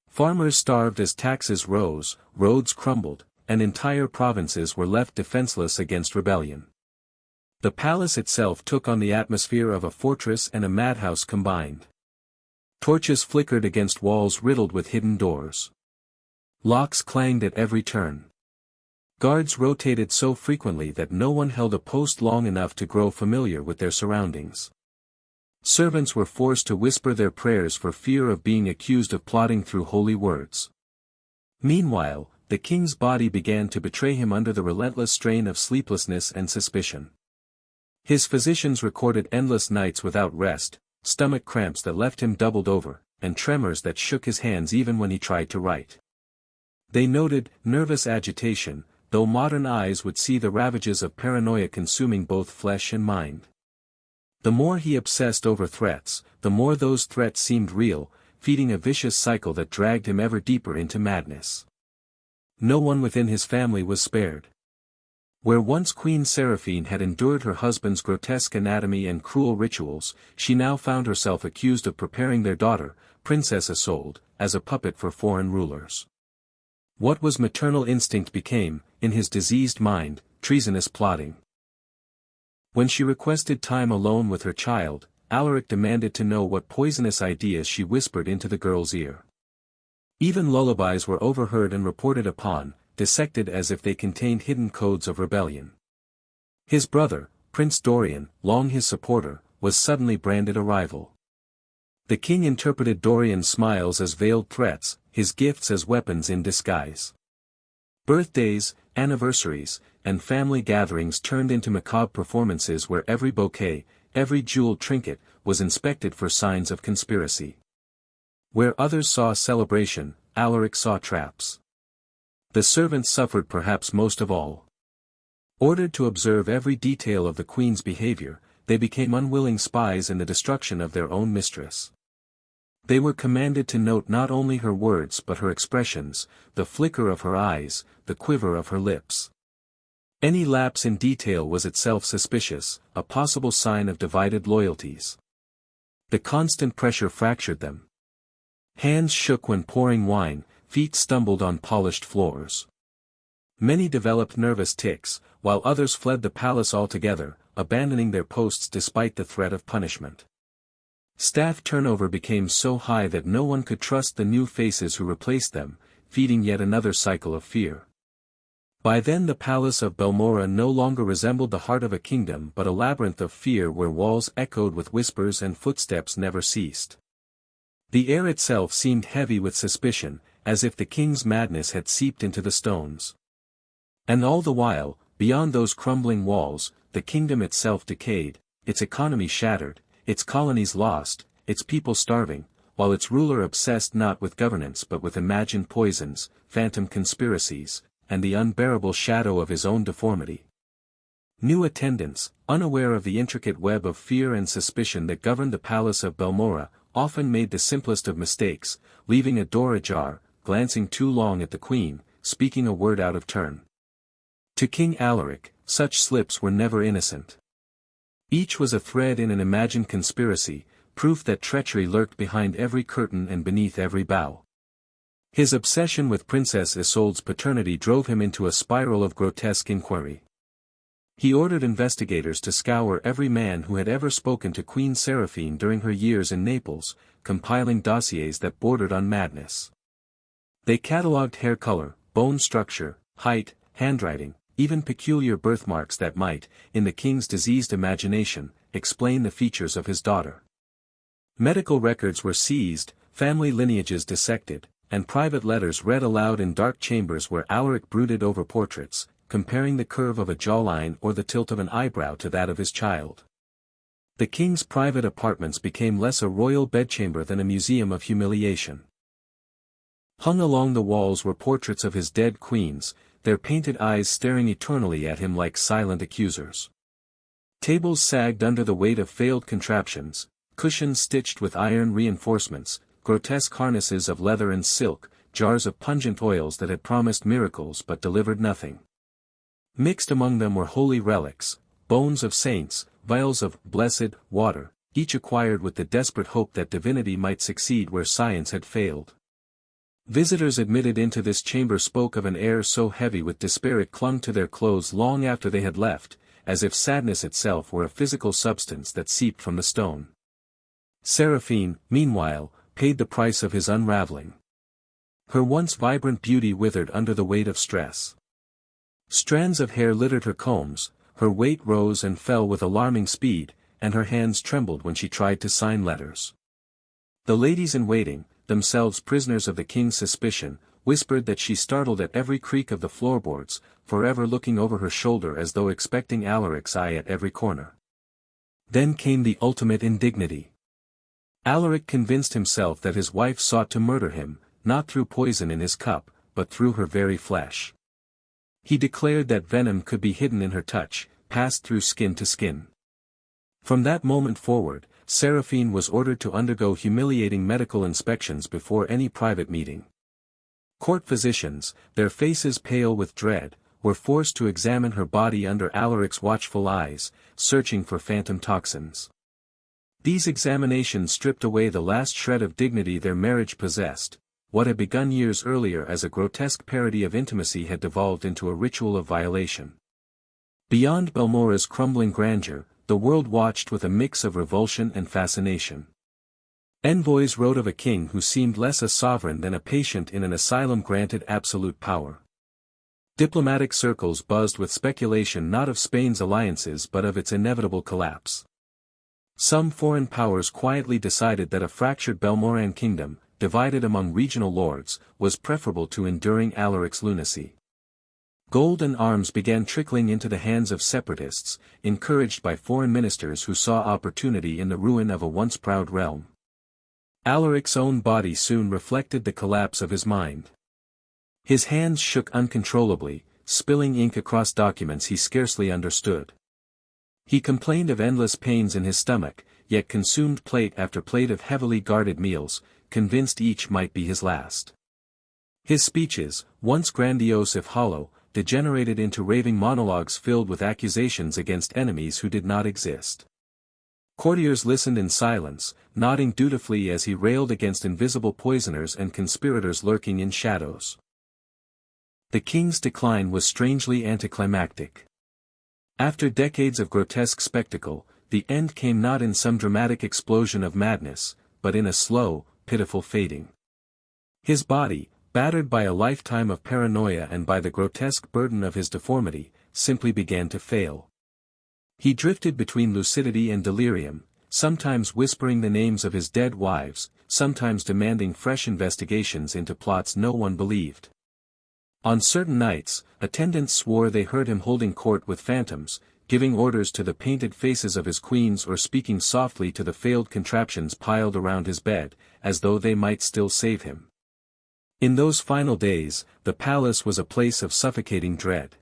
Farmers starved as taxes rose, roads crumbled, and entire provinces were left defenseless against rebellion. The palace itself took on the atmosphere of a fortress and a madhouse combined. Torches flickered against walls riddled with hidden doors. Locks clanged at every turn. Guards rotated so frequently that no one held a post long enough to grow familiar with their surroundings. Servants were forced to whisper their prayers for fear of being accused of plotting through holy words. Meanwhile, the king's body began to betray him under the relentless strain of sleeplessness and suspicion. His physicians recorded endless nights without rest, stomach cramps that left him doubled over, and tremors that shook his hands even when he tried to write. They noted nervous agitation, though modern eyes would see the ravages of paranoia consuming both flesh and mind. The more he obsessed over threats, the more those threats seemed real, feeding a vicious cycle that dragged him ever deeper into madness. No one within his family was spared. Where once Queen Seraphine had endured her husband's grotesque anatomy and cruel rituals, she now found herself accused of preparing their daughter, Princess Isolde, as a puppet for foreign rulers. What was maternal instinct became, in his diseased mind, treasonous plotting. When she requested time alone with her child, Alaric demanded to know what poisonous ideas she whispered into the girl's ear. Even lullabies were overheard and reported upon, dissected as if they contained hidden codes of rebellion. His brother, Prince Dorian, long his supporter, was suddenly branded a rival. The king interpreted Dorian's smiles as veiled threats, his gifts as weapons in disguise. Birthdays, anniversaries, and family gatherings turned into macabre performances where every bouquet, every jeweled trinket, was inspected for signs of conspiracy. Where others saw celebration, Alaric saw traps. The servants suffered perhaps most of all. Ordered to observe every detail of the queen's behavior, they became unwilling spies in the destruction of their own mistress. They were commanded to note not only her words but her expressions, the flicker of her eyes, the quiver of her lips. Any lapse in detail was itself suspicious, a possible sign of divided loyalties. The constant pressure fractured them. Hands shook when pouring wine, feet stumbled on polished floors. Many developed nervous tics, while others fled the palace altogether, abandoning their posts despite the threat of punishment. Staff turnover became so high that no one could trust the new faces who replaced them, feeding yet another cycle of fear. By then the palace of Balmora no longer resembled the heart of a kingdom but a labyrinth of fear where walls echoed with whispers and footsteps never ceased. The air itself seemed heavy with suspicion, as if the king's madness had seeped into the stones. And all the while, beyond those crumbling walls, the kingdom itself decayed, its economy shattered, its colonies lost, its people starving, while its ruler obsessed not with governance but with imagined poisons, phantom conspiracies, and the unbearable shadow of his own deformity. New attendants, unaware of the intricate web of fear and suspicion that governed the palace of Balmora, often made the simplest of mistakes, leaving a door ajar, glancing too long at the queen, speaking a word out of turn. To King Alaric, such slips were never innocent. Each was a thread in an imagined conspiracy, proof that treachery lurked behind every curtain and beneath every bow. His obsession with Princess Isolde's paternity drove him into a spiral of grotesque inquiry. He ordered investigators to scour every man who had ever spoken to Queen Seraphine during her years in Naples, compiling dossiers that bordered on madness. They catalogued hair color, bone structure, height, handwriting, even peculiar birthmarks that might, in the king's diseased imagination, explain the features of his daughter. Medical records were seized, family lineages dissected, and private letters read aloud in dark chambers where Alaric brooded over portraits, comparing the curve of a jawline or the tilt of an eyebrow to that of his child. The king's private apartments became less a royal bedchamber than a museum of humiliation. Hung along the walls were portraits of his dead queens, their painted eyes staring eternally at him like silent accusers. Tables sagged under the weight of failed contraptions, cushions stitched with iron reinforcements, grotesque harnesses of leather and silk, jars of pungent oils that had promised miracles but delivered nothing. Mixed among them were holy relics, bones of saints, vials of blessed water, each acquired with the desperate hope that divinity might succeed where science had failed. Visitors admitted into this chamber spoke of an air so heavy with despair it clung to their clothes long after they had left, as if sadness itself were a physical substance that seeped from the stone. Seraphine, meanwhile, paid the price of his unraveling. Her once vibrant beauty withered under the weight of stress. Strands of hair littered her combs, her weight rose and fell with alarming speed, and her hands trembled when she tried to sign letters. The ladies-in-waiting, themselves prisoners of the king's suspicion, whispered that she startled at every creak of the floorboards, forever looking over her shoulder as though expecting Alaric's eye at every corner. Then came the ultimate indignity. Alaric convinced himself that his wife sought to murder him, not through poison in his cup, but through her very flesh. He declared that venom could be hidden in her touch, passed through skin to skin. From that moment forward, Seraphine was ordered to undergo humiliating medical inspections before any private meeting. Court physicians, their faces pale with dread, were forced to examine her body under Alaric's watchful eyes, searching for phantom toxins. These examinations stripped away the last shred of dignity their marriage possessed. What had begun years earlier as a grotesque parody of intimacy had devolved into a ritual of violation. Beyond Balmora's crumbling grandeur, the world watched with a mix of revulsion and fascination. Envoys wrote of a king who seemed less a sovereign than a patient in an asylum granted absolute power. Diplomatic circles buzzed with speculation not of Spain's alliances but of its inevitable collapse. Some foreign powers quietly decided that a fractured Balmoran kingdom, divided among regional lords, was preferable to enduring Alaric's lunacy. Gold and arms began trickling into the hands of separatists, encouraged by foreign ministers who saw opportunity in the ruin of a once proud realm. Alaric's own body soon reflected the collapse of his mind. His hands shook uncontrollably, spilling ink across documents he scarcely understood. He complained of endless pains in his stomach, yet consumed plate after plate of heavily guarded meals, convinced each might be his last. His speeches, once grandiose if hollow, degenerated into raving monologues filled with accusations against enemies who did not exist. Courtiers listened in silence, nodding dutifully as he railed against invisible poisoners and conspirators lurking in shadows. The king's decline was strangely anticlimactic. After decades of grotesque spectacle, the end came not in some dramatic explosion of madness, but in a slow, pitiful fading. His body, battered by a lifetime of paranoia and by the grotesque burden of his deformity, simply began to fail. He drifted between lucidity and delirium, sometimes whispering the names of his dead wives, sometimes demanding fresh investigations into plots no one believed. On certain nights, attendants swore they heard him holding court with phantoms, giving orders to the painted faces of his queens or speaking softly to the failed contraptions piled around his bed, as though they might still save him. In those final days, the palace was a place of suffocating dread.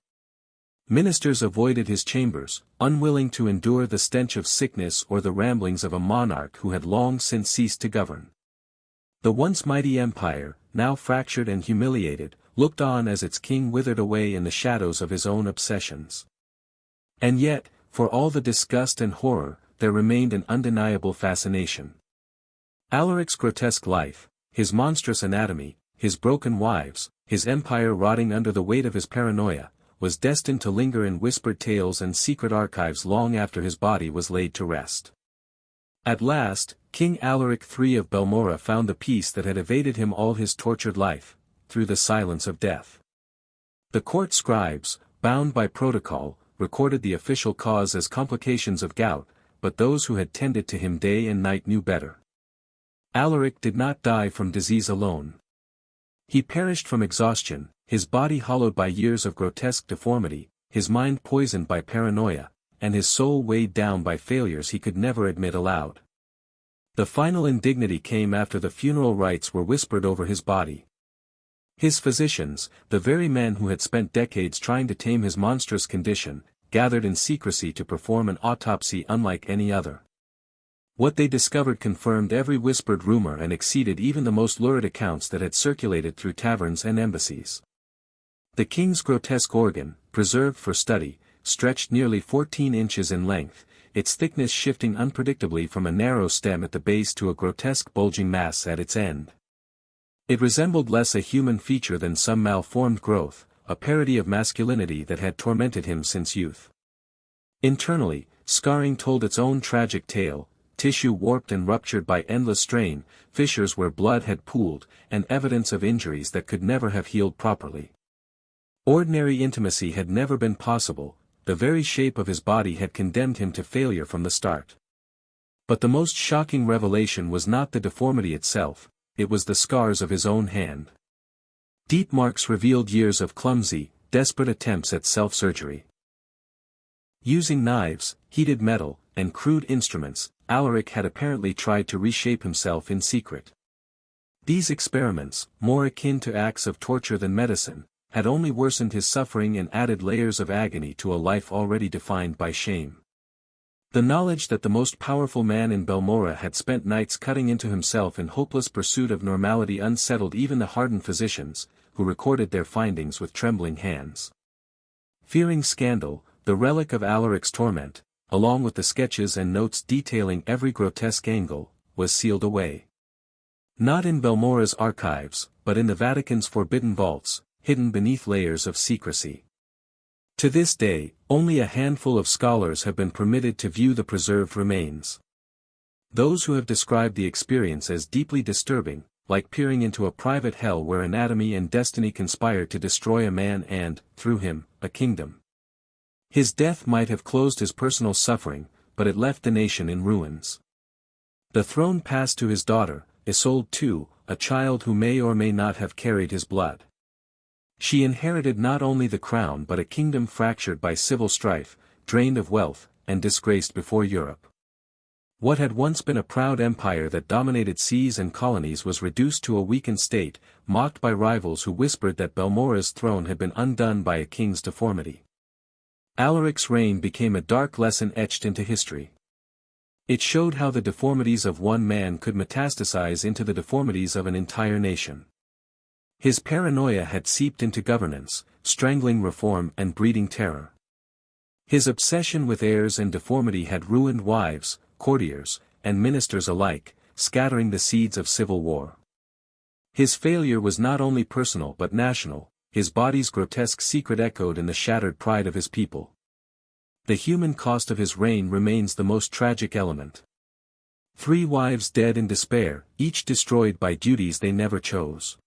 Ministers avoided his chambers, unwilling to endure the stench of sickness or the ramblings of a monarch who had long since ceased to govern. The once mighty empire, now fractured and humiliated, looked on as its king withered away in the shadows of his own obsessions. And yet, for all the disgust and horror, there remained an undeniable fascination. Alaric's grotesque life, his monstrous anatomy, his broken wives, his empire rotting under the weight of his paranoia, was destined to linger in whispered tales and secret archives long after his body was laid to rest. At last, King Alaric III of Balmora found the peace that had evaded him all his tortured life, through the silence of death. The court scribes, bound by protocol, recorded the official cause as complications of gout, but those who had tended to him day and night knew better. Alaric did not die from disease alone. He perished from exhaustion, his body hollowed by years of grotesque deformity, his mind poisoned by paranoia, and his soul weighed down by failures he could never admit aloud. The final indignity came after the funeral rites were whispered over his body. His physicians, the very men who had spent decades trying to tame his monstrous condition, gathered in secrecy to perform an autopsy unlike any other. What they discovered confirmed every whispered rumor and exceeded even the most lurid accounts that had circulated through taverns and embassies. The king's grotesque organ, preserved for study, stretched nearly 14 inches in length, its thickness shifting unpredictably from a narrow stem at the base to a grotesque bulging mass at its end. It resembled less a human feature than some malformed growth, a parody of masculinity that had tormented him since youth. Internally, scarring told its own tragic tale, tissue warped and ruptured by endless strain, fissures where blood had pooled, and evidence of injuries that could never have healed properly. Ordinary intimacy had never been possible, the very shape of his body had condemned him to failure from the start. But the most shocking revelation was not the deformity itself, it was the scars of his own hand. Deep marks revealed years of clumsy, desperate attempts at self-surgery. Using knives, heated metal, and crude instruments, Alaric had apparently tried to reshape himself in secret. These experiments, more akin to acts of torture than medicine, had only worsened his suffering and added layers of agony to a life already defined by shame. The knowledge that the most powerful man in Balmora had spent nights cutting into himself in hopeless pursuit of normality unsettled even the hardened physicians, who recorded their findings with trembling hands. Fearing scandal, the relic of Alaric's torment, along with the sketches and notes detailing every grotesque angle, was sealed away. Not in Balmora's archives, but in the Vatican's forbidden vaults, hidden beneath layers of secrecy. To this day, only a handful of scholars have been permitted to view the preserved remains. Those who have described the experience as deeply disturbing, like peering into a private hell where anatomy and destiny conspired to destroy a man and, through him, a kingdom. His death might have closed his personal suffering, but it left the nation in ruins. The throne passed to his daughter, Isolde II, a child who may or may not have carried his blood. She inherited not only the crown but a kingdom fractured by civil strife, drained of wealth, and disgraced before Europe. What had once been a proud empire that dominated seas and colonies was reduced to a weakened state, mocked by rivals who whispered that Balmora's throne had been undone by a king's deformity. Alaric's reign became a dark lesson etched into history. It showed how the deformities of one man could metastasize into the deformities of an entire nation. His paranoia had seeped into governance, strangling reform and breeding terror. His obsession with heirs and deformity had ruined wives, courtiers, and ministers alike, scattering the seeds of civil war. His failure was not only personal but national, his body's grotesque secret echoed in the shattered pride of his people. The human cost of his reign remains the most tragic element. 3 wives dead in despair, each destroyed by duties they never chose.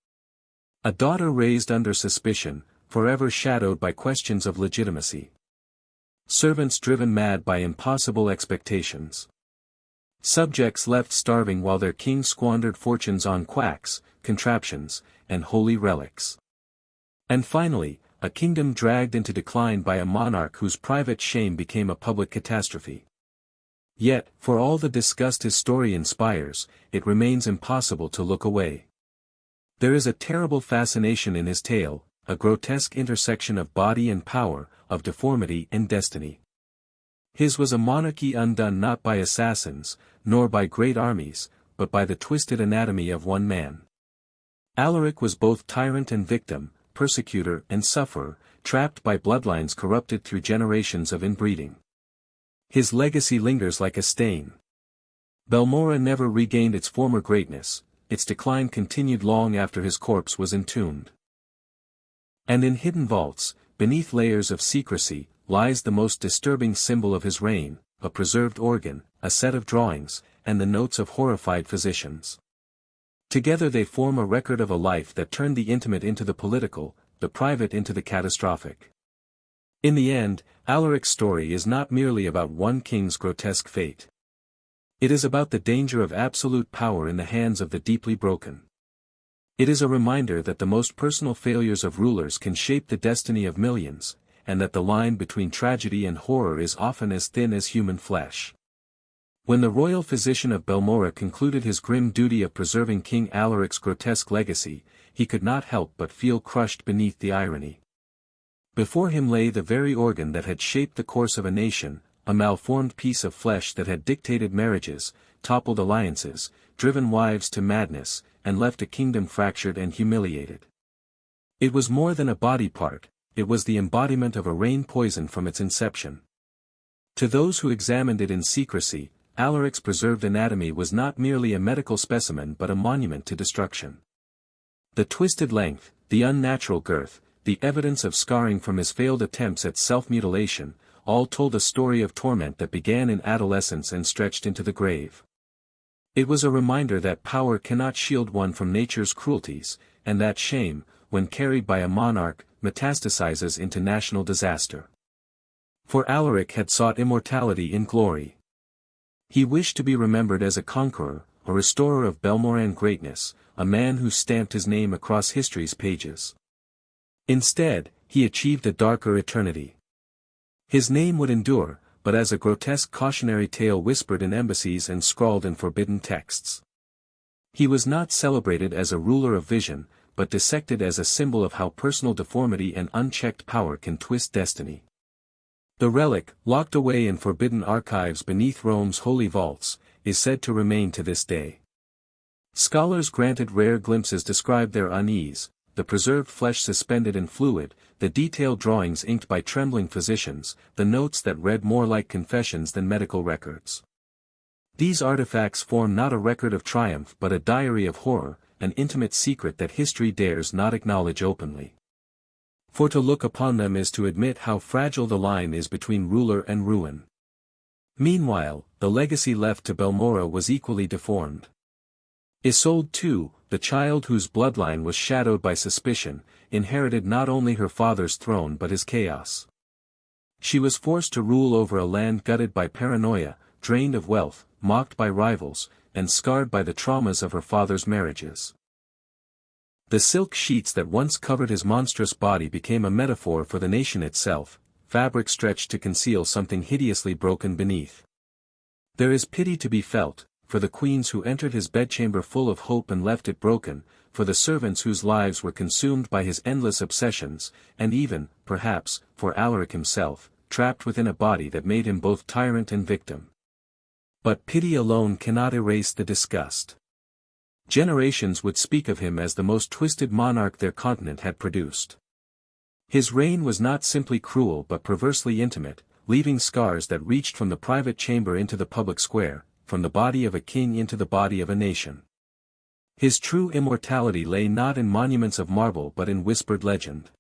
A daughter raised under suspicion, forever shadowed by questions of legitimacy. Servants driven mad by impossible expectations. Subjects left starving while their king squandered fortunes on quacks, contraptions, and holy relics. And finally, a kingdom dragged into decline by a monarch whose private shame became a public catastrophe. Yet, for all the disgust his story inspires, it remains impossible to look away. There is a terrible fascination in his tale, a grotesque intersection of body and power, of deformity and destiny. His was a monarchy undone not by assassins, nor by great armies, but by the twisted anatomy of one man. Alaric was both tyrant and victim, persecutor and sufferer, trapped by bloodlines corrupted through generations of inbreeding. His legacy lingers like a stain. Balmora never regained its former greatness, its decline continued long after his corpse was entombed. And in hidden vaults, beneath layers of secrecy, lies the most disturbing symbol of his reign, a preserved organ, a set of drawings, and the notes of horrified physicians. Together they form a record of a life that turned the intimate into the political, the private into the catastrophic. In the end, Alaric's story is not merely about one king's grotesque fate. It is about the danger of absolute power in the hands of the deeply broken. It is a reminder that the most personal failures of rulers can shape the destiny of millions, and that the line between tragedy and horror is often as thin as human flesh. When the royal physician of Balmora concluded his grim duty of preserving King Alaric's grotesque legacy, he could not help but feel crushed beneath the irony. Before him lay the very organ that had shaped the course of a nation, a malformed piece of flesh that had dictated marriages, toppled alliances, driven wives to madness, and left a kingdom fractured and humiliated. It was more than a body part, it was the embodiment of a rain poison from its inception. To those who examined it in secrecy, Alaric's preserved anatomy was not merely a medical specimen but a monument to destruction. The twisted length, the unnatural girth, the evidence of scarring from his failed attempts at self-mutilation, all told a story of torment that began in adolescence and stretched into the grave. It was a reminder that power cannot shield one from nature's cruelties, and that shame, when carried by a monarch, metastasizes into national disaster. For Alaric had sought immortality in glory. He wished to be remembered as a conqueror, a restorer of Balmoran greatness, a man who stamped his name across history's pages. Instead, he achieved a darker eternity. His name would endure, but as a grotesque cautionary tale whispered in embassies and scrawled in forbidden texts. He was not celebrated as a ruler of vision, but dissected as a symbol of how personal deformity and unchecked power can twist destiny. The relic, locked away in forbidden archives beneath Rome's holy vaults, is said to remain to this day. Scholars granted rare glimpses describe their unease, the preserved flesh suspended in fluid, the detailed drawings inked by trembling physicians, the notes that read more like confessions than medical records. These artifacts form not a record of triumph but a diary of horror, an intimate secret that history dares not acknowledge openly. For to look upon them is to admit how fragile the line is between ruler and ruin. Meanwhile, the legacy left to Balmora was equally deformed. Isolde too, the child whose bloodline was shadowed by suspicion, inherited not only her father's throne but his chaos. She was forced to rule over a land gutted by paranoia, drained of wealth, mocked by rivals, and scarred by the traumas of her father's marriages. The silk sheets that once covered his monstrous body became a metaphor for the nation itself, fabric stretched to conceal something hideously broken beneath. There is pity to be felt, for the queens who entered his bedchamber full of hope and left it broken, for the servants whose lives were consumed by his endless obsessions, and even, perhaps, for Alaric himself, trapped within a body that made him both tyrant and victim. But pity alone cannot erase the disgust. Generations would speak of him as the most twisted monarch their continent had produced. His reign was not simply cruel but perversely intimate, leaving scars that reached from the private chamber into the public square, from the body of a king into the body of a nation. His true immortality lay not in monuments of marble but in whispered legend.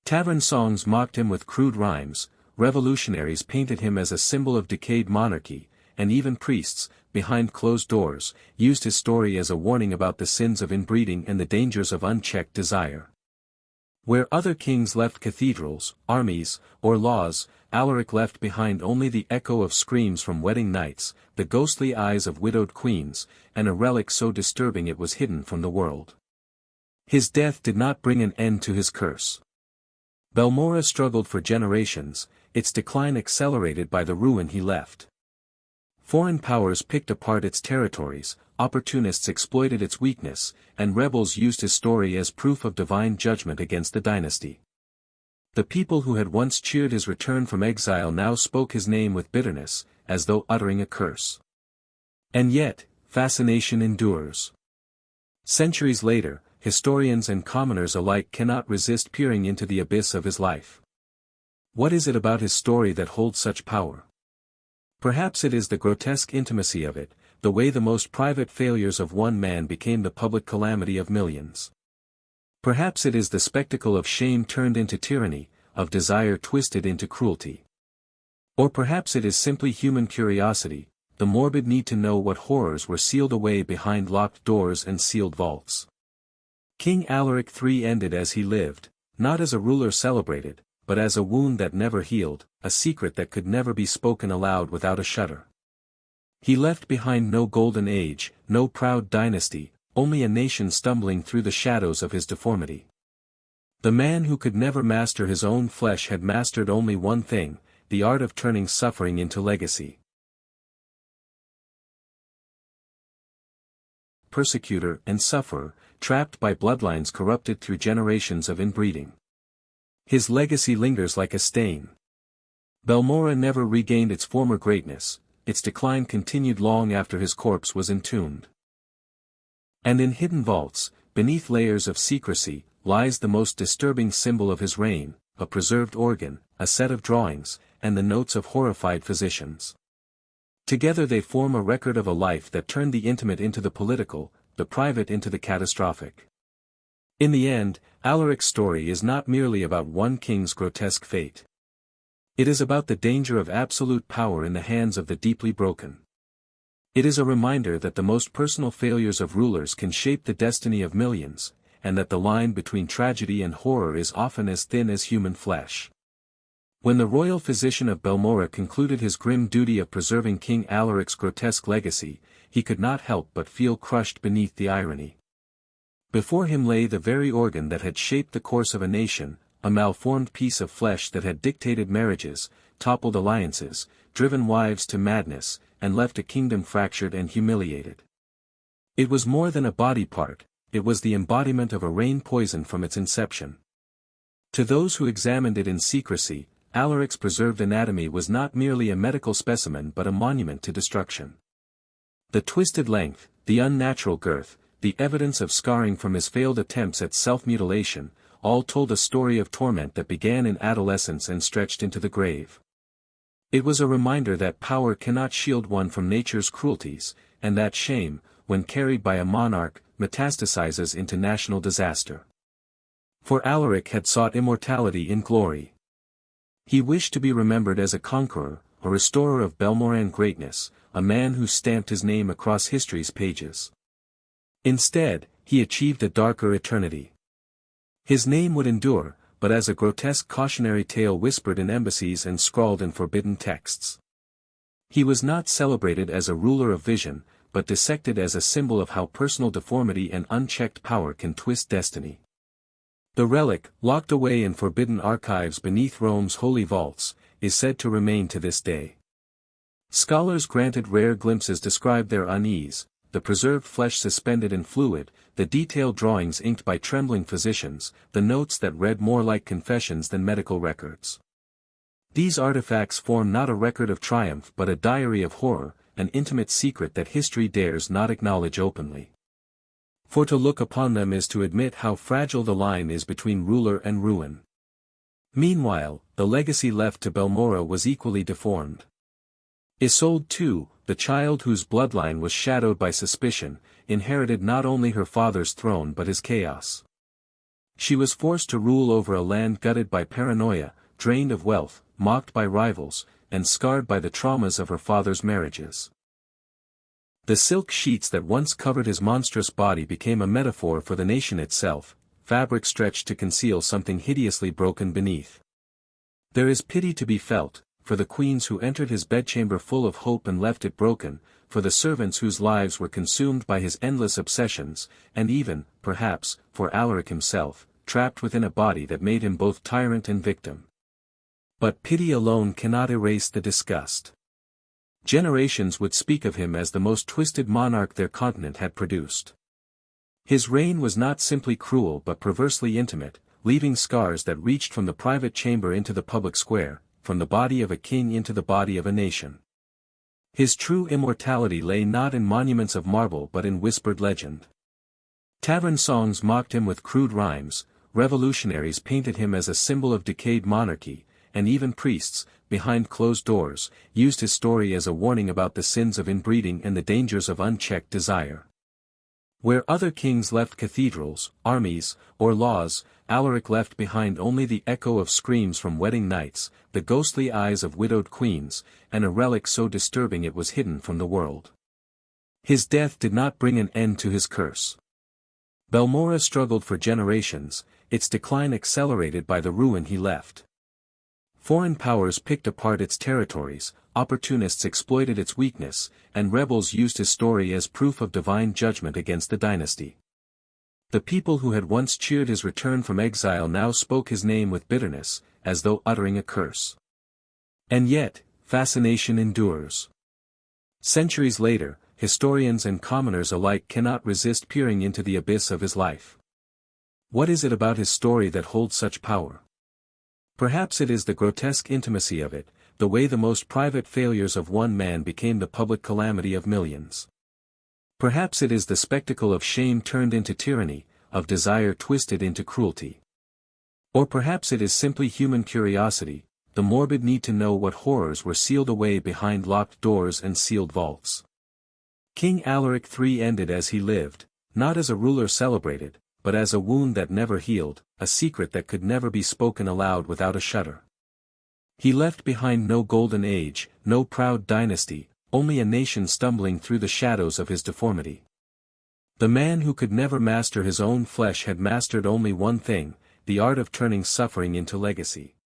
Tavern songs mocked him with crude rhymes, revolutionaries painted him as a symbol of decayed monarchy, and even priests, behind closed doors, used his story as a warning about the sins of inbreeding and the dangers of unchecked desire. Where other kings left cathedrals, armies, or laws, Alaric left behind only the echo of screams from wedding nights, the ghostly eyes of widowed queens, and a relic so disturbing it was hidden from the world. His death did not bring an end to his curse. Balmora struggled for generations, its decline accelerated by the ruin he left. Foreign powers picked apart its territories, opportunists exploited its weakness, and rebels used his story as proof of divine judgment against the dynasty. The people who had once cheered his return from exile now spoke his name with bitterness, as though uttering a curse. And yet, fascination endures. Centuries later, historians and commoners alike cannot resist peering into the abyss of his life. What is it about his story that holds such power? Perhaps it is the grotesque intimacy of it, the way the most private failures of one man became the public calamity of millions. Perhaps it is the spectacle of shame turned into tyranny, of desire twisted into cruelty. Or perhaps it is simply human curiosity, the morbid need to know what horrors were sealed away behind locked doors and sealed vaults. King Alaric III ended as he lived, not as a ruler celebrated, but as a wound that never healed, a secret that could never be spoken aloud without a shudder. He left behind no golden age, no proud dynasty, only a nation stumbling through the shadows of his deformity. The man who could never master his own flesh had mastered only one thing, the art of turning suffering into legacy. Persecutor and sufferer, trapped by bloodlines corrupted through generations of inbreeding. His legacy lingers like a stain. Balmora never regained its former greatness, its decline continued long after his corpse was entombed. And in hidden vaults, beneath layers of secrecy, lies the most disturbing symbol of his reign, a preserved organ, a set of drawings, and the notes of horrified physicians. Together they form a record of a life that turned the intimate into the political, the private into the catastrophic. In the end, Alaric's story is not merely about one king's grotesque fate. It is about the danger of absolute power in the hands of the deeply broken. It is a reminder that the most personal failures of rulers can shape the destiny of millions, and that the line between tragedy and horror is often as thin as human flesh. When the royal physician of Balmora concluded his grim duty of preserving King Alaric's grotesque legacy, he could not help but feel crushed beneath the irony. Before him lay the very organ that had shaped the course of a nation, a malformed piece of flesh that had dictated marriages, toppled alliances, driven wives to madness, and left a kingdom fractured and humiliated. It was more than a body part, it was the embodiment of a reign poisoned from its inception. To those who examined it in secrecy, Alaric's preserved anatomy was not merely a medical specimen but a monument to destruction. The twisted length, the unnatural girth, the evidence of scarring from his failed attempts at self-mutilation, all told a story of torment that began in adolescence and stretched into the grave. It was a reminder that power cannot shield one from nature's cruelties, and that shame, when carried by a monarch, metastasizes into national disaster. For Alaric had sought immortality in glory. He wished to be remembered as a conqueror, a restorer of Balmoran greatness, a man who stamped his name across history's pages. Instead, he achieved a darker eternity. His name would endure, but as a grotesque cautionary tale whispered in embassies and scrawled in forbidden texts. He was not celebrated as a ruler of vision, but dissected as a symbol of how personal deformity and unchecked power can twist destiny. The relic, locked away in forbidden archives beneath Rome's holy vaults, is said to remain to this day. Scholars granted rare glimpses describe their unease, the preserved flesh suspended in fluid, the detailed drawings inked by trembling physicians, the notes that read more like confessions than medical records. These artifacts form not a record of triumph but a diary of horror, an intimate secret that history dares not acknowledge openly. For to look upon them is to admit how fragile the line is between ruler and ruin. Meanwhile, the legacy left to Belmora was equally deformed. Isolde too, the child whose bloodline was shadowed by suspicion, inherited not only her father's throne but his chaos. She was forced to rule over a land gutted by paranoia, drained of wealth, mocked by rivals, and scarred by the traumas of her father's marriages. The silk sheets that once covered his monstrous body became a metaphor for the nation itself, fabric stretched to conceal something hideously broken beneath. There is pity to be felt, for the queens who entered his bedchamber full of hope and left it broken, for the servants whose lives were consumed by his endless obsessions, and even, perhaps, for Alaric himself, trapped within a body that made him both tyrant and victim. But pity alone cannot erase the disgust. Generations would speak of him as the most twisted monarch their continent had produced. His reign was not simply cruel but perversely intimate, leaving scars that reached from the private chamber into the public square, from the body of a king into the body of a nation. His true immortality lay not in monuments of marble but in whispered legend. Tavern songs mocked him with crude rhymes, revolutionaries painted him as a symbol of decayed monarchy, and even priests, behind closed doors, used his story as a warning about the sins of inbreeding and the dangers of unchecked desire. Where other kings left cathedrals, armies, or laws, Alaric left behind only the echo of screams from wedding nights, the ghostly eyes of widowed queens, and a relic so disturbing it was hidden from the world. His death did not bring an end to his curse. Belmora struggled for generations, its decline accelerated by the ruin he left. Foreign powers picked apart its territories, opportunists exploited its weakness, and rebels used his story as proof of divine judgment against the dynasty. The people who had once cheered his return from exile now spoke his name with bitterness, as though uttering a curse. And yet, fascination endures. Centuries later, historians and commoners alike cannot resist peering into the abyss of his life. What is it about his story that holds such power? Perhaps it is the grotesque intimacy of it, the way the most private failures of one man became the public calamity of millions. Perhaps it is the spectacle of shame turned into tyranny, of desire twisted into cruelty. Or perhaps it is simply human curiosity, the morbid need to know what horrors were sealed away behind locked doors and sealed vaults. King Alaric III ended as he lived, not as a ruler celebrated, but as a wound that never healed, a secret that could never be spoken aloud without a shudder. He left behind no golden age, no proud dynasty, only a nation stumbling through the shadows of his deformity. The man who could never master his own flesh had mastered only one thing, the art of turning suffering into legacy.